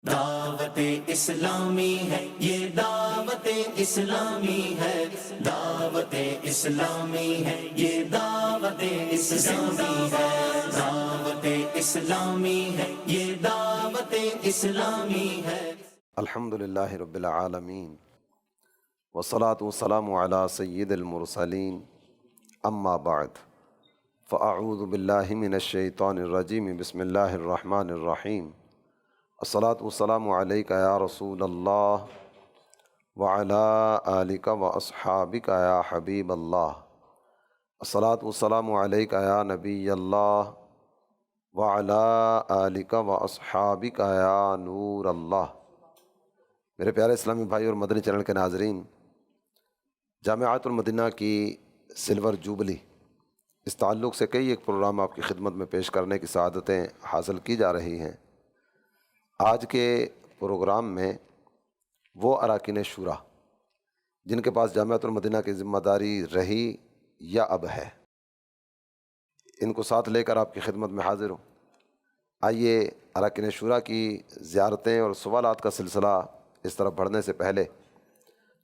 دعوت اسلامی ہے، یہ دعوت اسلامی ہے، دعوت اسلامی ہے، یہ دعوت اسلامی ہے، دعوت اسلامی ہے، یہ دعوت اسلامی ہے۔ الحمد للہ رب العالمین والصلاة والسلام علی سید المرسلین، اما بعد فاعوذ باللہ من الشیطان الرجیم، بسم اللہ الرحمن الرحیم۔ الصلاة والسلام علیک یا رسول اللہ وعلی آلک واصحابک یا حبیب اللہ۔ الصلاة والسلام علیک یا نبی اللہ وعلی آلک واصحابک یا نور اللہ۔ میرے پیارے اسلامی بھائی اور مدنی چینل کے ناظرین، جامعۃ المدینہ کی سلور جوبلی، اس تعلق سے کئی ایک پروگرام آپ کی خدمت میں پیش کرنے کی سعادتیں حاصل کی جا رہی ہیں۔ آج کے پروگرام میں وہ اراکین شورا جن کے پاس جامعۃ المدینہ کی ذمہ داری رہی یا اب ہے، ان کو ساتھ لے کر آپ کی خدمت میں حاضر ہوں۔ آئیے اراکین شورا کی زیارتیں اور سوالات کا سلسلہ اس طرف بڑھنے سے پہلے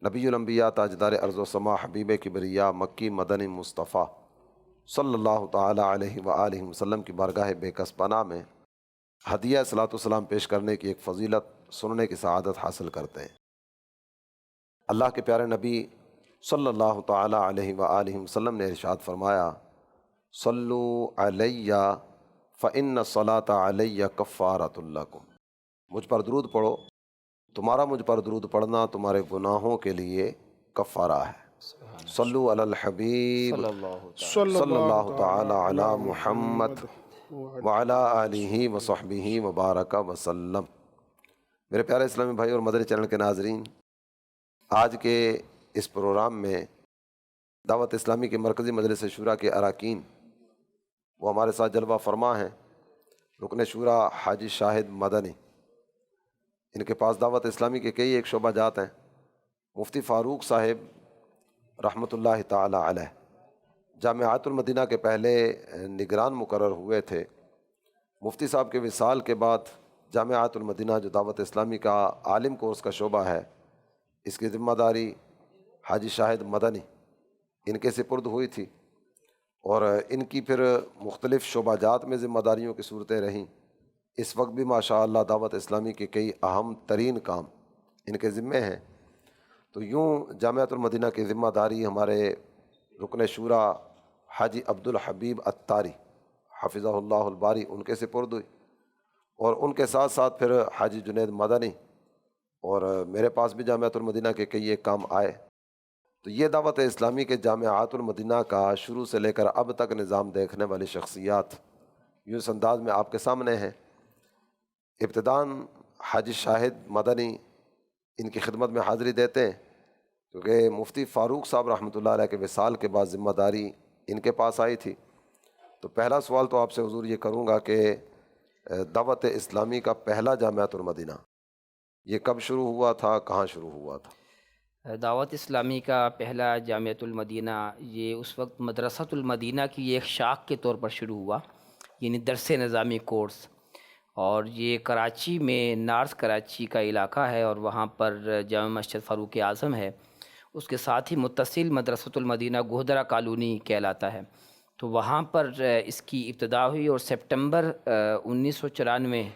نبی الانبیاء تاجدار ارض و سما حبیب کبریا مکی مدنی مصطفیٰ صلی اللہ تعالی علیہ وآلہ وسلم کی بارگاہ بے کس پناہ میں ہدیہ صلاۃ والسلام پیش کرنے کی ایک فضیلت سننے کی سعادت حاصل کرتے ہیں۔ اللہ کے پیارے نبی صلی اللہ تعالی علیہ وآلہ وسلم نے ارشاد فرمایا، صلو علی فإن الصلاۃ علی کفارۃ لکم، مجھ پر درود پڑھو، تمہارا مجھ پر درود پڑھنا تمہارے گناہوں کے لیے کفارہ ہے۔ صلو علی الحبیب صلی اللہ تعالی علی محمد وعلی آلہ وصحبہ وبارک وسلم۔ میرے پیارے اسلامی بھائی اور مدنی چینل کے ناظرین، آج کے اس پروگرام میں دعوت اسلامی کے مرکزی مجلس شورا کے اراکین وہ ہمارے ساتھ جلوہ فرما ہیں۔ رکن شورا حاجی شاہد مدنی، ان کے پاس دعوت اسلامی کے کئی ایک شعبہ جات ہیں۔ مفتی فاروق صاحب رحمۃ اللہ تعالی علیہ جامعۃ المدینہ کے پہلے نگران مقرر ہوئے تھے۔ مفتی صاحب کے وصال کے بعد جامعۃ المدینہ جو دعوت اسلامی کا عالم کورس کا شعبہ ہے، اس کی ذمہ داری حاجی شاہد مدنی ان کے سپرد ہوئی تھی، اور ان کی پھر مختلف شعبہ جات میں ذمہ داریوں کی صورتیں رہیں۔ اس وقت بھی ماشاءاللہ دعوت اسلامی کے کئی اہم ترین کام ان کے ذمے ہیں۔ تو یوں جامعۃ المدینہ کی ذمہ داری ہمارے رکن شورا حاجی عبدالحبیب عطاری حفظہ اللہ الباری ان کے سپرد ہوئی، اور ان کے ساتھ ساتھ پھر حاجی جنید مدنی، اور میرے پاس بھی جامعۃ المدینہ کے کئی ایک کام آئے۔ تو یہ دعوت اسلامی کے جامعۃ المدینہ کا شروع سے لے کر اب تک نظام دیکھنے والی شخصیات یوں اس انداز میں آپ کے سامنے ہیں۔ ابتداً حاجی شاہد مدنی ان کی خدمت میں حاضری دیتے ہیں، کیونکہ مفتی فاروق صاحب رحمۃ اللہ علیہ کے وصال کے بعد ذمہ داری ان کے پاس آئی تھی۔ تو پہلا سوال تو آپ سے حضور یہ کروں گا کہ دعوت اسلامی کا پہلا جامعۃ المدینہ یہ کب شروع ہوا تھا، کہاں شروع ہوا تھا؟ دعوت اسلامی کا پہلا جامعۃ المدینہ یہ اس وقت مدرسۃ المدینہ کی ایک شاخ کے طور پر شروع ہوا، یعنی درس نظامی کورس، اور یہ کراچی میں نارتھ کراچی کا علاقہ ہے، اور وہاں پر جامع مسجد فاروق اعظم ہے، اس کے ساتھ ہی متصل مدرسۃ المدینہ گوہدرہ کالونی کہلاتا ہے۔ تو وہاں پر اس کی ابتدا ہوئی، اور سپٹمبر 1994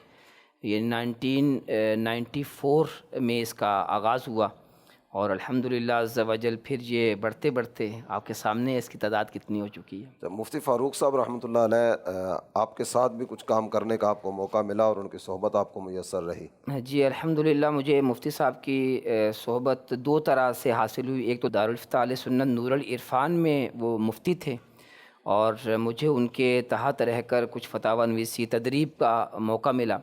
یہ 1994 میں اس کا آغاز ہوا، اور الحمدللہ عز و جل پھر یہ بڑھتے بڑھتے آپ کے سامنے اس کی تعداد کتنی ہو چکی ہے۔ مفتی فاروق صاحب رحمۃ اللہ علیہ آپ کے ساتھ بھی کچھ کام کرنے کا آپ کو موقع ملا اور ان کی صحبت آپ کو میسر رہی؟ جی الحمدللہ مجھے مفتی صاحب کی صحبت دو طرح سے حاصل ہوئی۔ ایک تو دارالفتہ اہل سنت نور العرفان میں وہ مفتی تھے، اور مجھے ان کے تحت رہ کر کچھ فتاوی نویسی تدریب کا موقع ملا،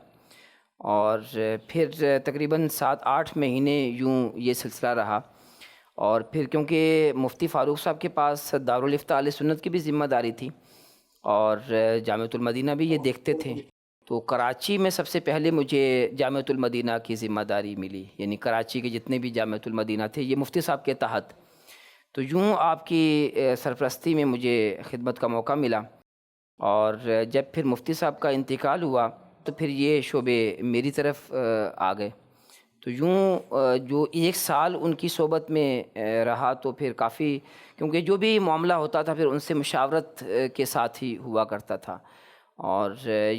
اور پھر تقریباً 7-8 مہینے یوں یہ سلسلہ رہا۔ اور پھر کیونکہ مفتی فاروق صاحب کے پاس دارالفتہ اہل سنت کی بھی ذمہ داری تھی، اور جامعۃ المدینہ بھی یہ دیکھتے تھے، تو کراچی میں سب سے پہلے مجھے جامعۃ المدینہ کی ذمہ داری ملی، یعنی کراچی کے جتنے بھی جامعۃ المدینہ تھے یہ مفتی صاحب کے تحت۔ تو یوں آپ کی سرپرستی میں مجھے خدمت کا موقع ملا، اور جب پھر مفتی صاحب کا انتقال ہوا تو پھر یہ شعبے میری طرف آ گئے. تو یوں جو 1 سال ان کی صحبت میں رہا تو پھر کافی، کیونکہ جو بھی معاملہ ہوتا تھا پھر ان سے مشاورت کے ساتھ ہی ہوا کرتا تھا، اور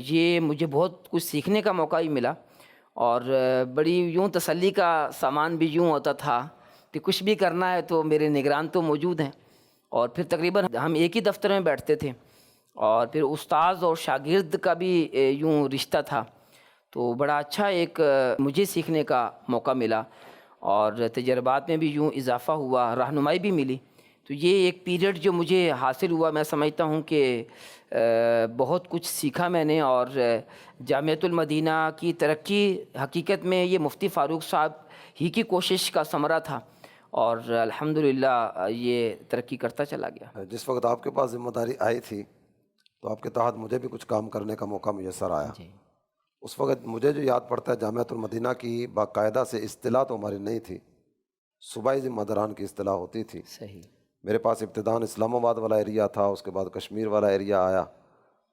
یہ مجھے بہت کچھ سیکھنے کا موقع ہی ملا. اور بڑی یوں تسلی کا سامان بھی یوں ہوتا تھا کہ کچھ بھی کرنا ہے تو میرے نگران تو موجود ہیں. اور پھر تقریباً ہم ایک ہی دفتر میں بیٹھتے تھے، اور پھر استاذ اور شاگرد کا بھی یوں رشتہ تھا. تو بڑا اچھا ایک مجھے سیکھنے کا موقع ملا، اور تجربات میں بھی یوں اضافہ ہوا، رہنمائی بھی ملی. تو یہ ایک پیریڈ جو مجھے حاصل ہوا، میں سمجھتا ہوں کہ بہت کچھ سیکھا میں نے. اور جامعۃ المدینہ کی ترقی حقیقت میں یہ مفتی فاروق صاحب ہی کی کوشش کا ثمرہ تھا، اور الحمدللہ یہ ترقی کرتا چلا گیا. جس وقت آپ کے پاس ذمہ داری آئی تھی تو آپ کے تحت مجھے بھی کچھ کام کرنے کا موقع میسر آیا. جی اس وقت مجھے جو یاد پڑتا ہے، جامعۃ المدینہ کی باقاعدہ سے اصطلاح تو ہماری نہیں تھی، صوبائی ذمہ داران کی اصطلاح ہوتی تھی. صحیح. میرے پاس ابتداً اسلام آباد والا ایریا تھا، اس کے بعد کشمیر والا ایریا آیا،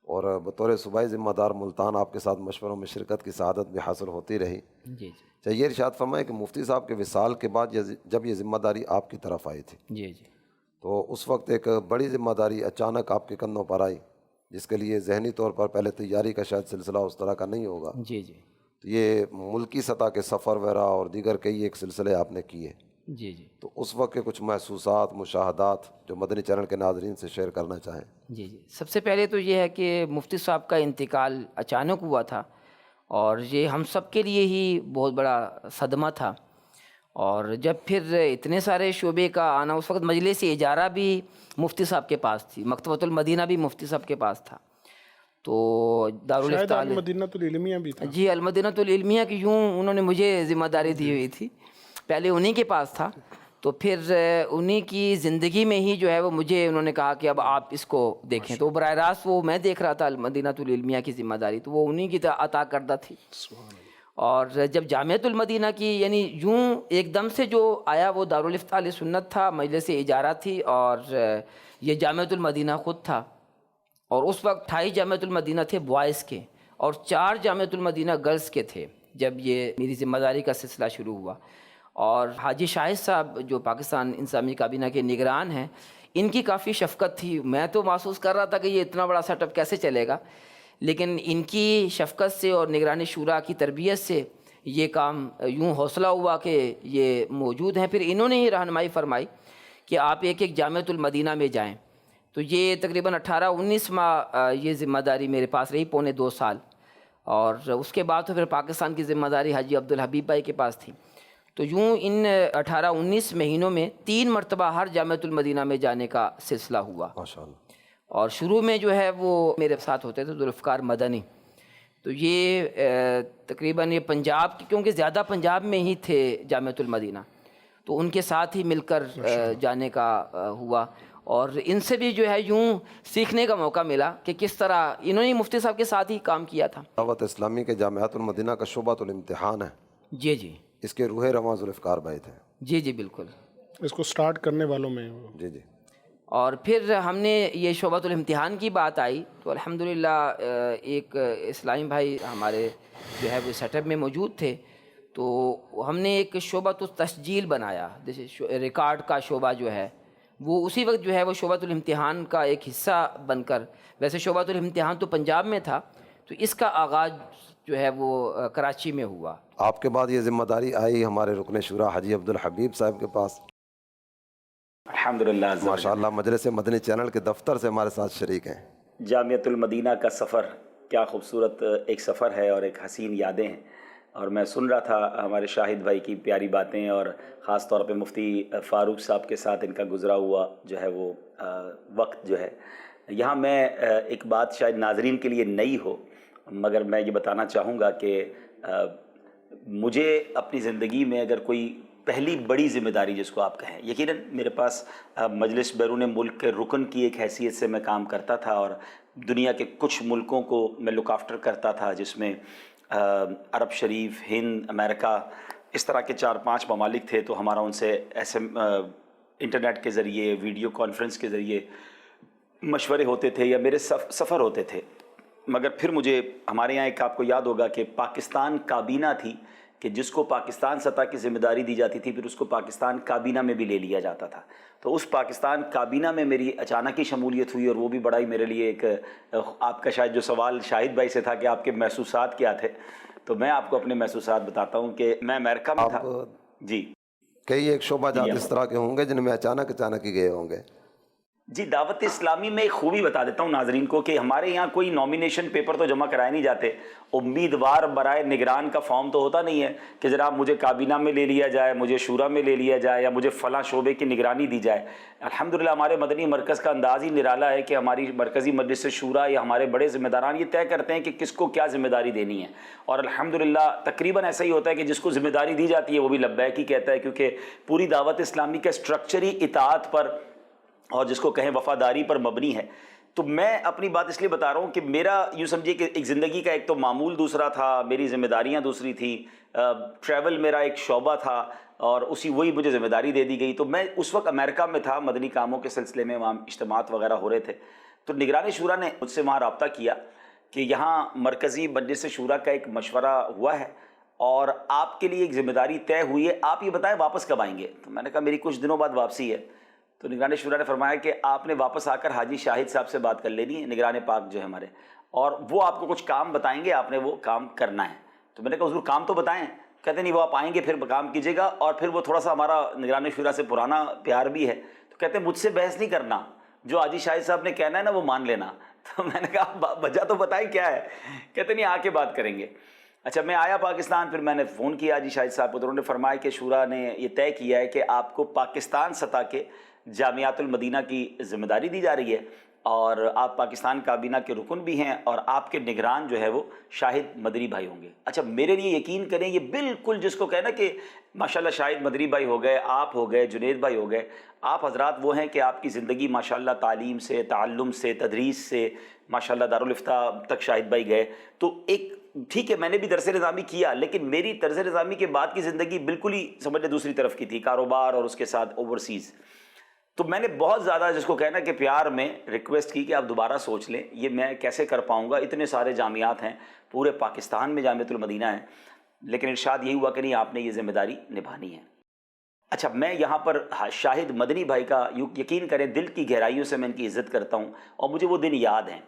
اور بطور صوبائی ذمہ دار ملتان آپ کے ساتھ مشوروں میں شرکت کی سعادت بھی حاصل ہوتی رہی. جی جی چاہیے یہ ارشاد فرمائے کہ مفتی صاحب کے وصال کے بعد جب یہ ذمہ داری آپ کی طرف آئی تھی جی جی تو اس وقت ایک بڑی ذمہ داری اچانک آپ کے کندھوں پر آئی، جس کے لیے ذہنی طور پر پہلے تیاری کا شاید سلسلہ اس طرح کا نہیں ہوگا. جی جی تو یہ ملکی سطح کے سفر وغیرہ اور دیگر کئی ایک سلسلے آپ نے کیے. جی جی تو اس وقت کے کچھ محسوسات، مشاہدات جو مدنی چینل کے ناظرین سے شیئر کرنا چاہیں. جی جی سب سے پہلے تو یہ ہے کہ مفتی صاحب کا انتقال اچانک ہوا تھا، اور یہ ہم سب کے لیے ہی بہت بڑا صدمہ تھا. اور جب پھر اتنے سارے شعبے کا آنا، اس وقت مجلس اجارہ بھی مفتی صاحب کے پاس تھی، مکتبۃ المدینہ بھی مفتی صاحب کے پاس تھا، تو شاید المدینہ العلمیہ بھی تھا. جی المدینہ العلمیہ کی یوں انہوں نے مجھے ذمہ داری دی ہوئی تھی، پہلے انہی کے پاس تھا. تو پھر انہی کی زندگی میں ہی جو ہے وہ مجھے انہوں نے کہا کہ اب آپ اس کو دیکھیں. تو براہ راست وہ میں دیکھ رہا تھا المدینہ العلمیہ کی ذمہ داری، تو وہ انہی کی عطا کردہ تھی. اور جب جامعۃ المدینہ کی یعنی یوں ایک دم سے جو آیا وہ دارالفتہ اہل سنت تھا، مجلس اجارہ تھی، اور یہ جامعۃ المدینہ خود تھا. اور اس وقت 28 جامعۃ المدینہ تھے بوائز کے، اور 4 جامعۃ المدینہ گرلز کے تھے جب یہ میری ذمہ داری کا سلسلہ شروع ہوا. اور حاجی شاہد صاحب جو پاکستان انسلامی کابینہ کے نگران ہیں، ان کی کافی شفقت تھی. میں تو محسوس کر رہا تھا کہ یہ اتنا بڑا سیٹ اپ کیسے چلے گا، لیکن ان کی شفقت سے اور نگرانی شورا کی تربیت سے یہ کام یوں حوصلہ ہوا کہ یہ موجود ہیں. پھر انہوں نے ہی رہنمائی فرمائی کہ آپ ایک ایک جامعۃ المدینہ میں جائیں. تو یہ تقریباً 18-19 ماہ یہ ذمہ داری میرے پاس رہی، پونے 2 سال. اور اس کے بعد تو پھر پاکستان کی ذمہ داری حاجی عبدالحبیب بھائی کے پاس تھی. تو یوں ان 18-19 مہینوں میں 3 مرتبہ ہر جامعۃ المدینہ میں جانے کا سلسلہ ہوا. ماشاءاللہ. اور شروع میں جو ہے وہ میرے ساتھ ہوتے تھے ذوالفقار مدنی. تو یہ تقریباً یہ پنجاب کی، کیونکہ زیادہ پنجاب میں ہی تھے جامعۃ المدینہ، تو ان کے ساتھ ہی مل کر جانے کا ہوا. اور ان سے بھی جو ہے یوں سیکھنے کا موقع ملا کہ کس طرح انہوں نے مفتی صاحب کے ساتھ ہی کام کیا تھا. دعوت اسلامی کے جامعۃ المدینہ کا شعبۃ الامتحان ہے. جی جی اس کے روح رواں ذوالفقار بھائی تھے. جی جی بالکل. اس کو سٹارٹ کرنے والوں میں. جی جی. اور پھر ہم نے یہ شعبۃ الامتحان کی بات آئی تو الحمدللہ ایک اسلام بھائی ہمارے جو ہے وہ سیٹ اپ میں موجود تھے، تو ہم نے ایک شعبۃ التسجیل بنایا، جیسے ریکارڈ کا شعبہ جو ہے وہ اسی وقت جو ہے وہ شعبۃ الامتحان کا ایک حصہ بن کر، ویسے شعبۃ الامتحان تو پنجاب میں تھا، تو اس کا آغاز جو ہے وہ کراچی میں ہوا. آپ کے بعد یہ ذمہ داری آئی ہمارے رکن شورا حاجی عبدالحبیب صاحب کے پاس. الحمدللہ. ماشاءاللہ مجلس مدنی چینل کے دفتر سے ہمارے ساتھ شریک ہیں. جامعۃ المدینہ کا سفر کیا خوبصورت ایک سفر ہے اور ایک حسین یادیں ہیں. اور میں سن رہا تھا ہمارے شاہد بھائی کی پیاری باتیں، اور خاص طور پہ مفتی فاروق صاحب کے ساتھ ان کا گزرا ہوا جو ہے وہ وقت جو ہے. یہاں میں ایک بات شاید ناظرین کے لیے نئی ہو، مگر میں یہ بتانا چاہوں گا کہ مجھے اپنی زندگی میں اگر کوئی پہلی بڑی ذمہ داری جس کو آپ کہیں، یقیناً میرے پاس مجلس بیرون ملک کے رکن کی ایک حیثیت سے میں کام کرتا تھا، اور دنیا کے کچھ ملکوں کو میں لک آفٹر کرتا تھا، جس میں عرب شریف، ہند، امریکہ، اس طرح کے 4-5 ممالک تھے. تو ہمارا ان سے ایسے انٹرنیٹ کے ذریعے، ویڈیو کانفرنس کے ذریعے مشورے ہوتے تھے یا میرے سفر ہوتے تھے. مگر پھر مجھے ہمارے یہاں ایک آپ کو یاد ہوگا کہ پاکستان کابینہ تھی کہ جس کو پاکستان سطح کی ذمہ داری دی جاتی تھی پھر اس کو پاکستان کابینہ میں بھی لے لیا جاتا تھا. تو اس پاکستان کابینہ میں میری اچانک ہی شمولیت ہوئی اور وہ بھی بڑا ہی میرے لیے ایک آپ کا شاید جو سوال شاہد بھائی سے تھا کہ آپ کے محسوسات کیا تھے, تو میں آپ کو اپنے محسوسات بتاتا ہوں کہ میں امریکہ میں تھا. جی کئی ایک شعبہ جات اس طرح کے ہوں گے جن میں اچانک ہی گئے ہوں گے. جی, دعوت اسلامی میں ایک خوبی بتا دیتا ہوں ناظرین کو کہ ہمارے یہاں کوئی نامینیشن پیپر تو جمع کرائے نہیں جاتے. امیدوار برائے نگران کا فارم تو ہوتا نہیں ہے کہ جناب مجھے کابینہ میں لے لیا جائے, مجھے شورا میں لے لیا جائے یا مجھے فلاں شعبے کی نگرانی دی جائے. الحمدللہ ہمارے مدنی مرکز کا انداز ہی نرالا ہے کہ ہماری مرکزی مجلس شورا یا ہمارے بڑے ذمہ داران یہ طے کرتے ہیں کہ کس کو کیا ذمہ داری دینی ہے, اور الحمدللہ تقریباً ایسا ہی ہوتا ہے کہ جس کو ذمہ داری دی جاتی ہے وہ بھی لبیک ہی کہتا ہے, کیونکہ پوری دعوت اسلامی کا اسٹرکچر ہی اطاعت پر اور جس کو کہیں وفاداری پر مبنی ہے. تو میں اپنی بات اس لیے بتا رہا ہوں کہ میرا یوں سمجھیے کہ ایک زندگی کا ایک تو معمول دوسرا تھا, میری ذمہ داریاں دوسری تھیں, ٹریول میرا ایک شعبہ تھا اور وہی مجھے ذمہ داری دے دی گئی. تو میں اس وقت امریکہ میں تھا مدنی کاموں کے سلسلے میں, وہاں اجتماعات وغیرہ ہو رہے تھے. تو نگران شورا نے مجھ سے وہاں رابطہ کیا کہ یہاں مرکزی مجلس شورا کا ایک مشورہ ہوا ہے اور آپ کے لیے ایک ذمہ داری طے ہوئی ہے, آپ یہ بتائیں واپس کب آئیں گے. تو میں نے کہا میری کچھ دنوں بعد واپسی ہے. تو نگران شورا نے فرمایا کہ آپ نے واپس آ کر حاجی شاہد صاحب سے بات کر لینی ہے, نگران پاک جو ہے ہمارے, اور وہ آپ کو کچھ کام بتائیں گے, آپ نے وہ کام کرنا ہے. تو میں نے کہا حضور کام تو بتائیں. کہتے نہیں وہ آپ آئیں گے پھر کام کیجیے گا, اور پھر وہ تھوڑا سا ہمارا نگران شورا سے پرانا پیار بھی ہے. تو کہتے ہیں مجھ سے بحث نہیں کرنا, جو حاجی شاہد صاحب نے کہنا ہے نا وہ مان لینا. تو میں نے کہا وجہ تو بتائیں کیا ہے. کہتے نہیں آ کے بات کریں گے. اچھا, میں آیا پاکستان, پھر میں نے فون کیا حاجی شاہد صاحب کو, تو انہوں نے فرمایا کہ شورا نے یہ طے کیا ہے کہ آپ کو پاکستان سطح کے جامعات المدینہ کی ذمہ داری دی جا رہی ہے اور آپ پاکستان کابینہ کے رکن بھی ہیں اور آپ کے نگران جو ہے وہ شاہد مدنی بھائی ہوں گے. اچھا, میرے لیے یقین کریں یہ بالکل جس کو کہنا کہ ماشاءاللہ شاہد مدنی بھائی ہو گئے, آپ ہو گئے, جنید بھائی ہو گئے, آپ حضرات وہ ہیں کہ آپ کی زندگی ماشاءاللہ تعلیم سے, تعلم سے, تدریس سے ماشاءاللہ دارالفتاء تک شاہد بھائی گئے. تو ایک ٹھیک ہے میں نے بھی درس نظامی کیا, لیکن میری طرز نظامی کے بعد کی زندگی بالکل ہی سمجھے دوسری طرف کی تھی, کاروبار اور اس کے ساتھ اوورسیز. تو میں نے بہت زیادہ جس کو کہنا کہ پیار میں ریکویسٹ کی کہ آپ دوبارہ سوچ لیں, یہ میں کیسے کر پاؤں گا, اتنے سارے جامعات ہیں پورے پاکستان میں, جامعۃ المدینہ ہیں, لیکن ارشاد یہی ہوا کہ نہیں آپ نے یہ ذمہ داری نبھانی ہے. اچھا, میں یہاں پر شاہد مدنی بھائی کا یقین کریں دل کی گہرائیوں سے میں ان کی عزت کرتا ہوں, اور مجھے وہ دن یاد ہیں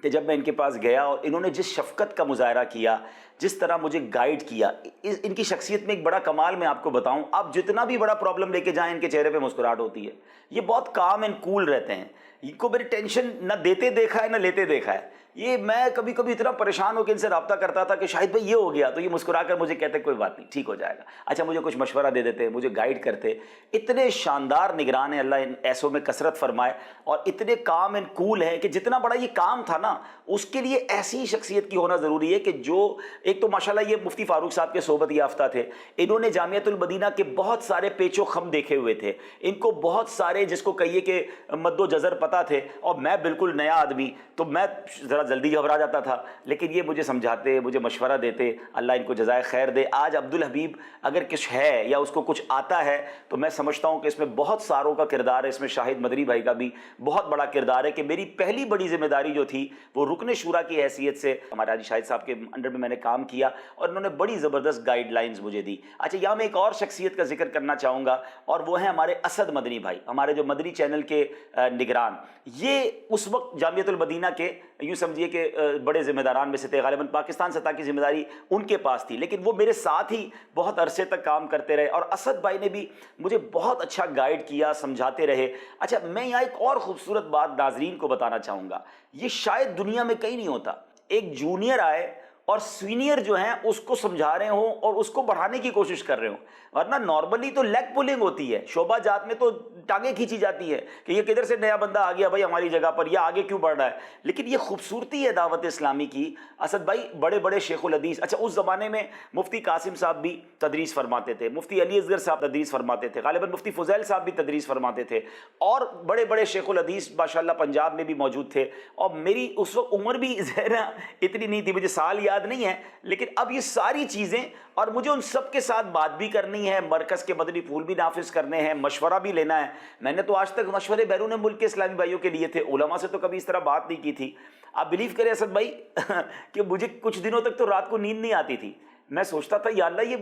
کہ جب میں ان کے پاس گیا اور انہوں نے جس شفقت کا مظاہرہ کیا, جس طرح مجھے گائیڈ کیا. ان کی شخصیت میں ایک بڑا کمال میں آپ کو بتاؤں, آپ جتنا بھی بڑا پرابلم لے کے جائیں ان کے چہرے پہ مسکراہٹ ہوتی ہے. یہ بہت کام اینڈ کول رہتے ہیں, ان کو میری ٹینشن نہ دیتے دیکھا ہے نہ لیتے دیکھا ہے. یہ میں کبھی کبھی اتنا پریشان ہو کے ان سے رابطہ کرتا تھا کہ شاہد بھائی یہ ہو گیا, تو یہ مسکرا کر مجھے کہتے کوئی بات نہیں ٹھیک ہو جائے گا. اچھا, مجھے کچھ مشورہ دے دیتے, مجھے گائیڈ کرتے. اتنے شاندار نگران ہیں, اللہ ان ایسوں میں کثرت فرمائے, اور اتنے کام اینڈ کول ہیں کہ جتنا بڑا یہ کام تھا نا اس کے لیے ایسی شخصیت کی ہونا ضروری ہے کہ جو ایک تو ماشاءاللہ یہ مفتی فاروق صاحب کے صحبت یافتہ تھے, انہوں نے جامعۃ المدینہ کے بہت سارے پیچ و خم دیکھے ہوئے تھے, ان کو بہت سارے جس کو کہیے کہ مد و جزر پتہ تھے, اور میں بالکل نیا آدمی, تو میں ذرا جلدی گھبرا جاتا تھا, لیکن یہ مجھے سمجھاتے, مجھے مشورہ دیتے, اللہ ان کو جزائے خیر دے. آج عبدالحبیب اگر کچھ ہے یا اس کو کچھ آتا ہے تو میں سمجھتا ہوں کہ اس میں بہت ساروں کا کردار ہے, اس میں شاہد مدنی بھائی کا بھی بہت بڑا کردار ہے کہ میری پہلی بڑی ذمہ داری جو تھی وہ رکن شورا کی حیثیت سے ہمارے حاجی شاہد صاحب کے انڈر میں نے کام کیا, اور انہوں نے بڑی زبردست گائیڈ لائنز مجھے دی. اچھا, یہاں میں ایک اور شخصیت کا ذکر کرنا چاہوں گا, اور وہ ہیں ہمارے اسد مدنی بھائی, ہمارے جو مدنی چینل کے نگران. یہ اس وقت جامعۃ المدینہ کے یوں سمجھیے کہ بڑے ذمہ داران میں سے تھے, غالباً پاکستان سطح کی ذمہ داری ان کے پاس تھی, لیکن وہ میرے ساتھ ہی بہت عرصے تک کام کرتے رہے, اور اسد بھائی نے بھی مجھے بہت اچھا گائیڈ کیا, سمجھاتے رہے. اچھا, میں یہاں ایک اور خوبصورت بات ناظرین کو بتانا چاہوں گا, یہ شاید دنیا میں کہیں نہیں ہوتا, ایک جونیئر آئے اور سینئر جو ہیں اس کو سمجھا رہے ہوں اور اس کو بڑھانے کی کوشش کر رہے ہوں. ورنہ نارملی تو لیگ پولنگ ہوتی ہے, شعبہ جات میں تو ٹانگیں کھینچی جاتی ہے کہ یہ کدھر سے نیا بندہ آ گیا بھائی ہماری جگہ پر, یا آگے کیوں بڑھ رہا ہے. لیکن یہ خوبصورتی ہے دعوت اسلامی کی. اسد بھائی بڑے بڑے شیخ الحدیث, اچھا اس زمانے میں مفتی قاسم صاحب بھی تدریس فرماتے تھے, مفتی علی اصغر صاحب تدریس فرماتے تھے, غالباً مفتی فضیل صاحب بھی تدریس فرماتے تھے, اور بڑے بڑے شیخ الحدیث ماشاءاللہ پنجاب میں بھی موجود تھے. اور میری اس وقت عمر بھی ذرا اتنی نہیں تھی, مجھے سال یاد نہیں ہے, لیکن اب یہ ساری چیزیں, اور مجھے ان سب کے ساتھ بات بھی کرنی ہے, مرکز کے مدنی پھول بھی نافذ کرنے ہیں, مشورہ بھی لینا ہے. میں نے تو آج تک مشورے بیرون ملک کے اسلامی بھائیوں کے لیے تھے, علماء سے تو کبھی اس طرح بات نہیں کی تھی. آپ بلیو کریں اسد بھائی کہ مجھے کچھ دنوں تک تو رات کو نیند نہیں آتی تھی. میں سوچتا تھا یا اللہ یہ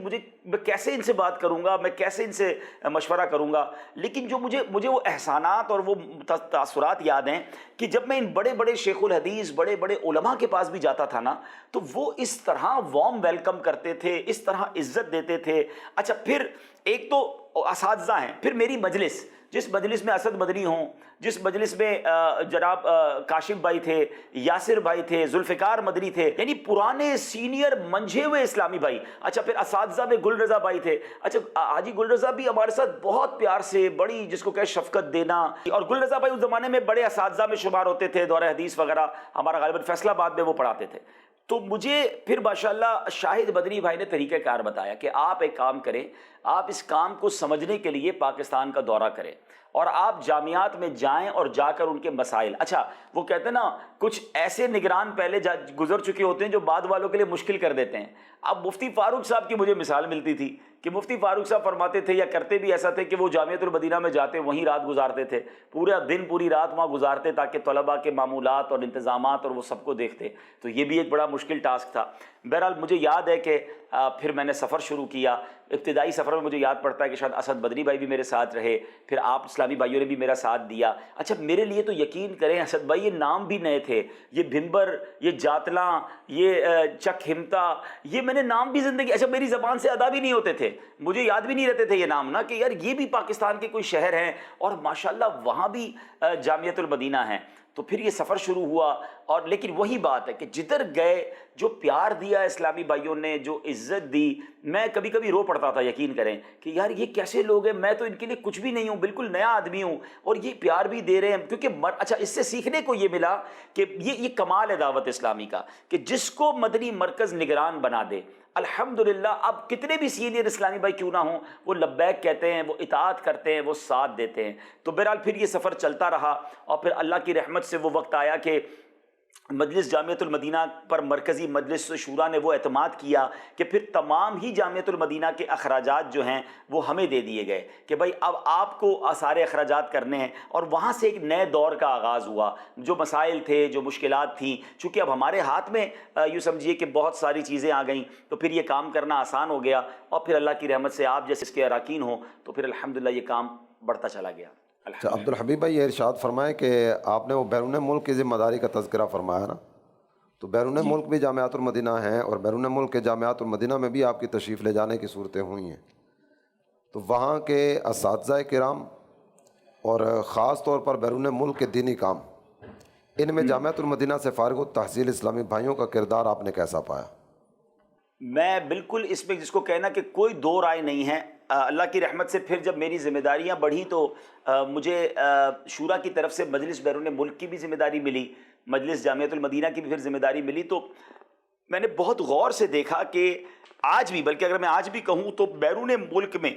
میں کیسے ان سے بات کروں گا, میں کیسے ان سے مشورہ کروں گا. لیکن جو مجھے وہ احسانات اور وہ تاثرات یاد ہیں کہ جب میں ان بڑے بڑے شیخ الحدیث بڑے بڑے علماء کے پاس بھی جاتا تھا نا, تو وہ اس طرح وارم ویلکم کرتے تھے, اس طرح عزت دیتے تھے. اچھا پھر ایک تو اساتذہ ہیں, پھر میری مجلس, جس مجلس میں اسد مدنی ہوں, جس مجلس میں جناب کاشف بھائی تھے, یاسر بھائی تھے, ذوالفقار مدنی تھے, یعنی پرانے سینئر منجھے ہوئے اسلامی بھائی. اچھا پھر اساتذہ میں گل رضا بھائی تھے. اچھا حاجی گل رضا بھی ہمارے ساتھ بہت پیار سے, بڑی جس کو کہ شفقت دینا. اور گل رضا بھائی اس زمانے میں بڑے اساتذہ میں شمار ہوتے تھے, دور حدیث وغیرہ ہمارا غالباً فیصل آباد میں وہ پڑھاتے تھے. تو مجھے پھر ماشاءاللہ شاہد مدنی بھائی نے طریقہ کار بتایا کہ آپ ایک کام کریں, آپ اس کام کو سمجھنے کے لیے پاکستان کا دورہ کریں اور آپ جامعات میں جائیں اور جا کر ان کے مسائل. اچھا وہ کہتے ہیں نا کچھ ایسے نگران پہلے گزر چکے ہوتے ہیں جو بعد والوں کے لیے مشکل کر دیتے ہیں. اب مفتی فاروق صاحب کی مجھے مثال ملتی تھی کہ مفتی فاروق صاحب فرماتے تھے یا کرتے بھی ایسا تھے کہ وہ جامعۃ المدینہ میں جاتے وہیں رات گزارتے تھے, پورا دن پوری رات وہاں گزارتے تاکہ طلباء کے معمولات اور انتظامات اور وہ سب کو دیکھتے. تو یہ بھی ایک بڑا مشکل ٹاسک تھا. بہرحال مجھے یاد ہے کہ پھر میں نے سفر شروع کیا. ابتدائی سفر میں مجھے یاد پڑتا ہے کہ شاید اسد بدری بھائی بھی میرے ساتھ رہے, پھر آپ اسلامی بھائیوں نے بھی میرا ساتھ دیا. اچھا میرے لیے تو یقین کریں اسد بھائی یہ نام بھی نئے تھے, یہ بھمبر, یہ جاتلاں, یہ چک ہمتا, یہ میں نے نام بھی زندگی, اچھا میری زبان سے ادا بھی نہیں ہوتے تھے, مجھے یاد بھی نہیں رہتے تھے یہ نام نا کہ یار یہ بھی پاکستان کے کوئی شہر ہیں اور ماشاءاللہ وہاں بھی جامعۃ المدینہ ہیں. تو پھر یہ سفر شروع ہوا. اور لیکن وہی بات ہے کہ جدھر گئے جو پیار دیا اسلامی بھائیوں نے, جو عزت دی, میں کبھی کبھی رو پڑتا تھا یقین کریں کہ یار یہ کیسے لوگ ہیں, میں تو ان کے لیے کچھ بھی نہیں ہوں, بالکل نیا آدمی ہوں اور یہ پیار بھی دے رہے ہیں. کیونکہ اچھا اس سے سیکھنے کو یہ ملا کہ یہ کمال ہے دعوت اسلامی کا کہ جس کو مدنی مرکز نگران بنا دے, الحمدللہ اب کتنے بھی سینئر اسلامی بھائی کیوں نہ ہوں وہ لبیک کہتے ہیں, وہ اطاعت کرتے ہیں, وہ ساتھ دیتے ہیں. تو بہرحال پھر یہ سفر چلتا رہا اور پھر اللہ کی رحمت سے وہ وقت آیا کہ مجلس جامعۃ المدینہ پر مرکزی مجلس شورا نے وہ اعتماد کیا کہ پھر تمام ہی جامعۃ المدینہ کے اخراجات جو ہیں وہ ہمیں دے دیے گئے کہ بھائی اب آپ کو سارے اخراجات کرنے ہیں. اور وہاں سے ایک نئے دور کا آغاز ہوا. جو مسائل تھے, جو مشکلات تھیں, چونکہ اب ہمارے ہاتھ میں یوں سمجھیے کہ بہت ساری چیزیں آ گئیں, تو پھر یہ کام کرنا آسان ہو گیا. اور پھر اللہ کی رحمت سے آپ جیسے اس کے اراکین ہوں تو پھر الحمدللہ یہ کام بڑھتا چلا گیا. اچھا عبدالحبیب بھائی یہ ارشاد فرمائیں کہ آپ نے وہ بیرون ملک کی ذمہ داری کا تذکرہ فرمایا نا, تو بیرون ملک بھی جامعۃ المدینہ ہیں اور بیرون ملک کے جامعۃ المدینہ میں بھی آپ کی تشریف لے جانے کی صورتیں ہوئی ہیں. تو وہاں کے اساتذہ کرام اور خاص طور پر بیرون ملک کے دینی کام, ان میں جامعۃ المدینہ سے فارغ التحصیل اسلامی بھائیوں کا کردار آپ نے کیسا پایا؟ میں بالکل اس میں جس کو کہنا کہ کوئی دو رائے نہیں ہے. اللہ کی رحمت سے پھر جب میری ذمہ داریاں بڑھی تو مجھے شورا کی طرف سے مجلس بیرون ملک کی بھی ذمہ داری ملی, مجلس جامعۃ المدینہ کی بھی پھر ذمہ داری ملی. تو میں نے بہت غور سے دیکھا کہ آج بھی, بلکہ اگر میں آج بھی کہوں تو بیرون ملک میں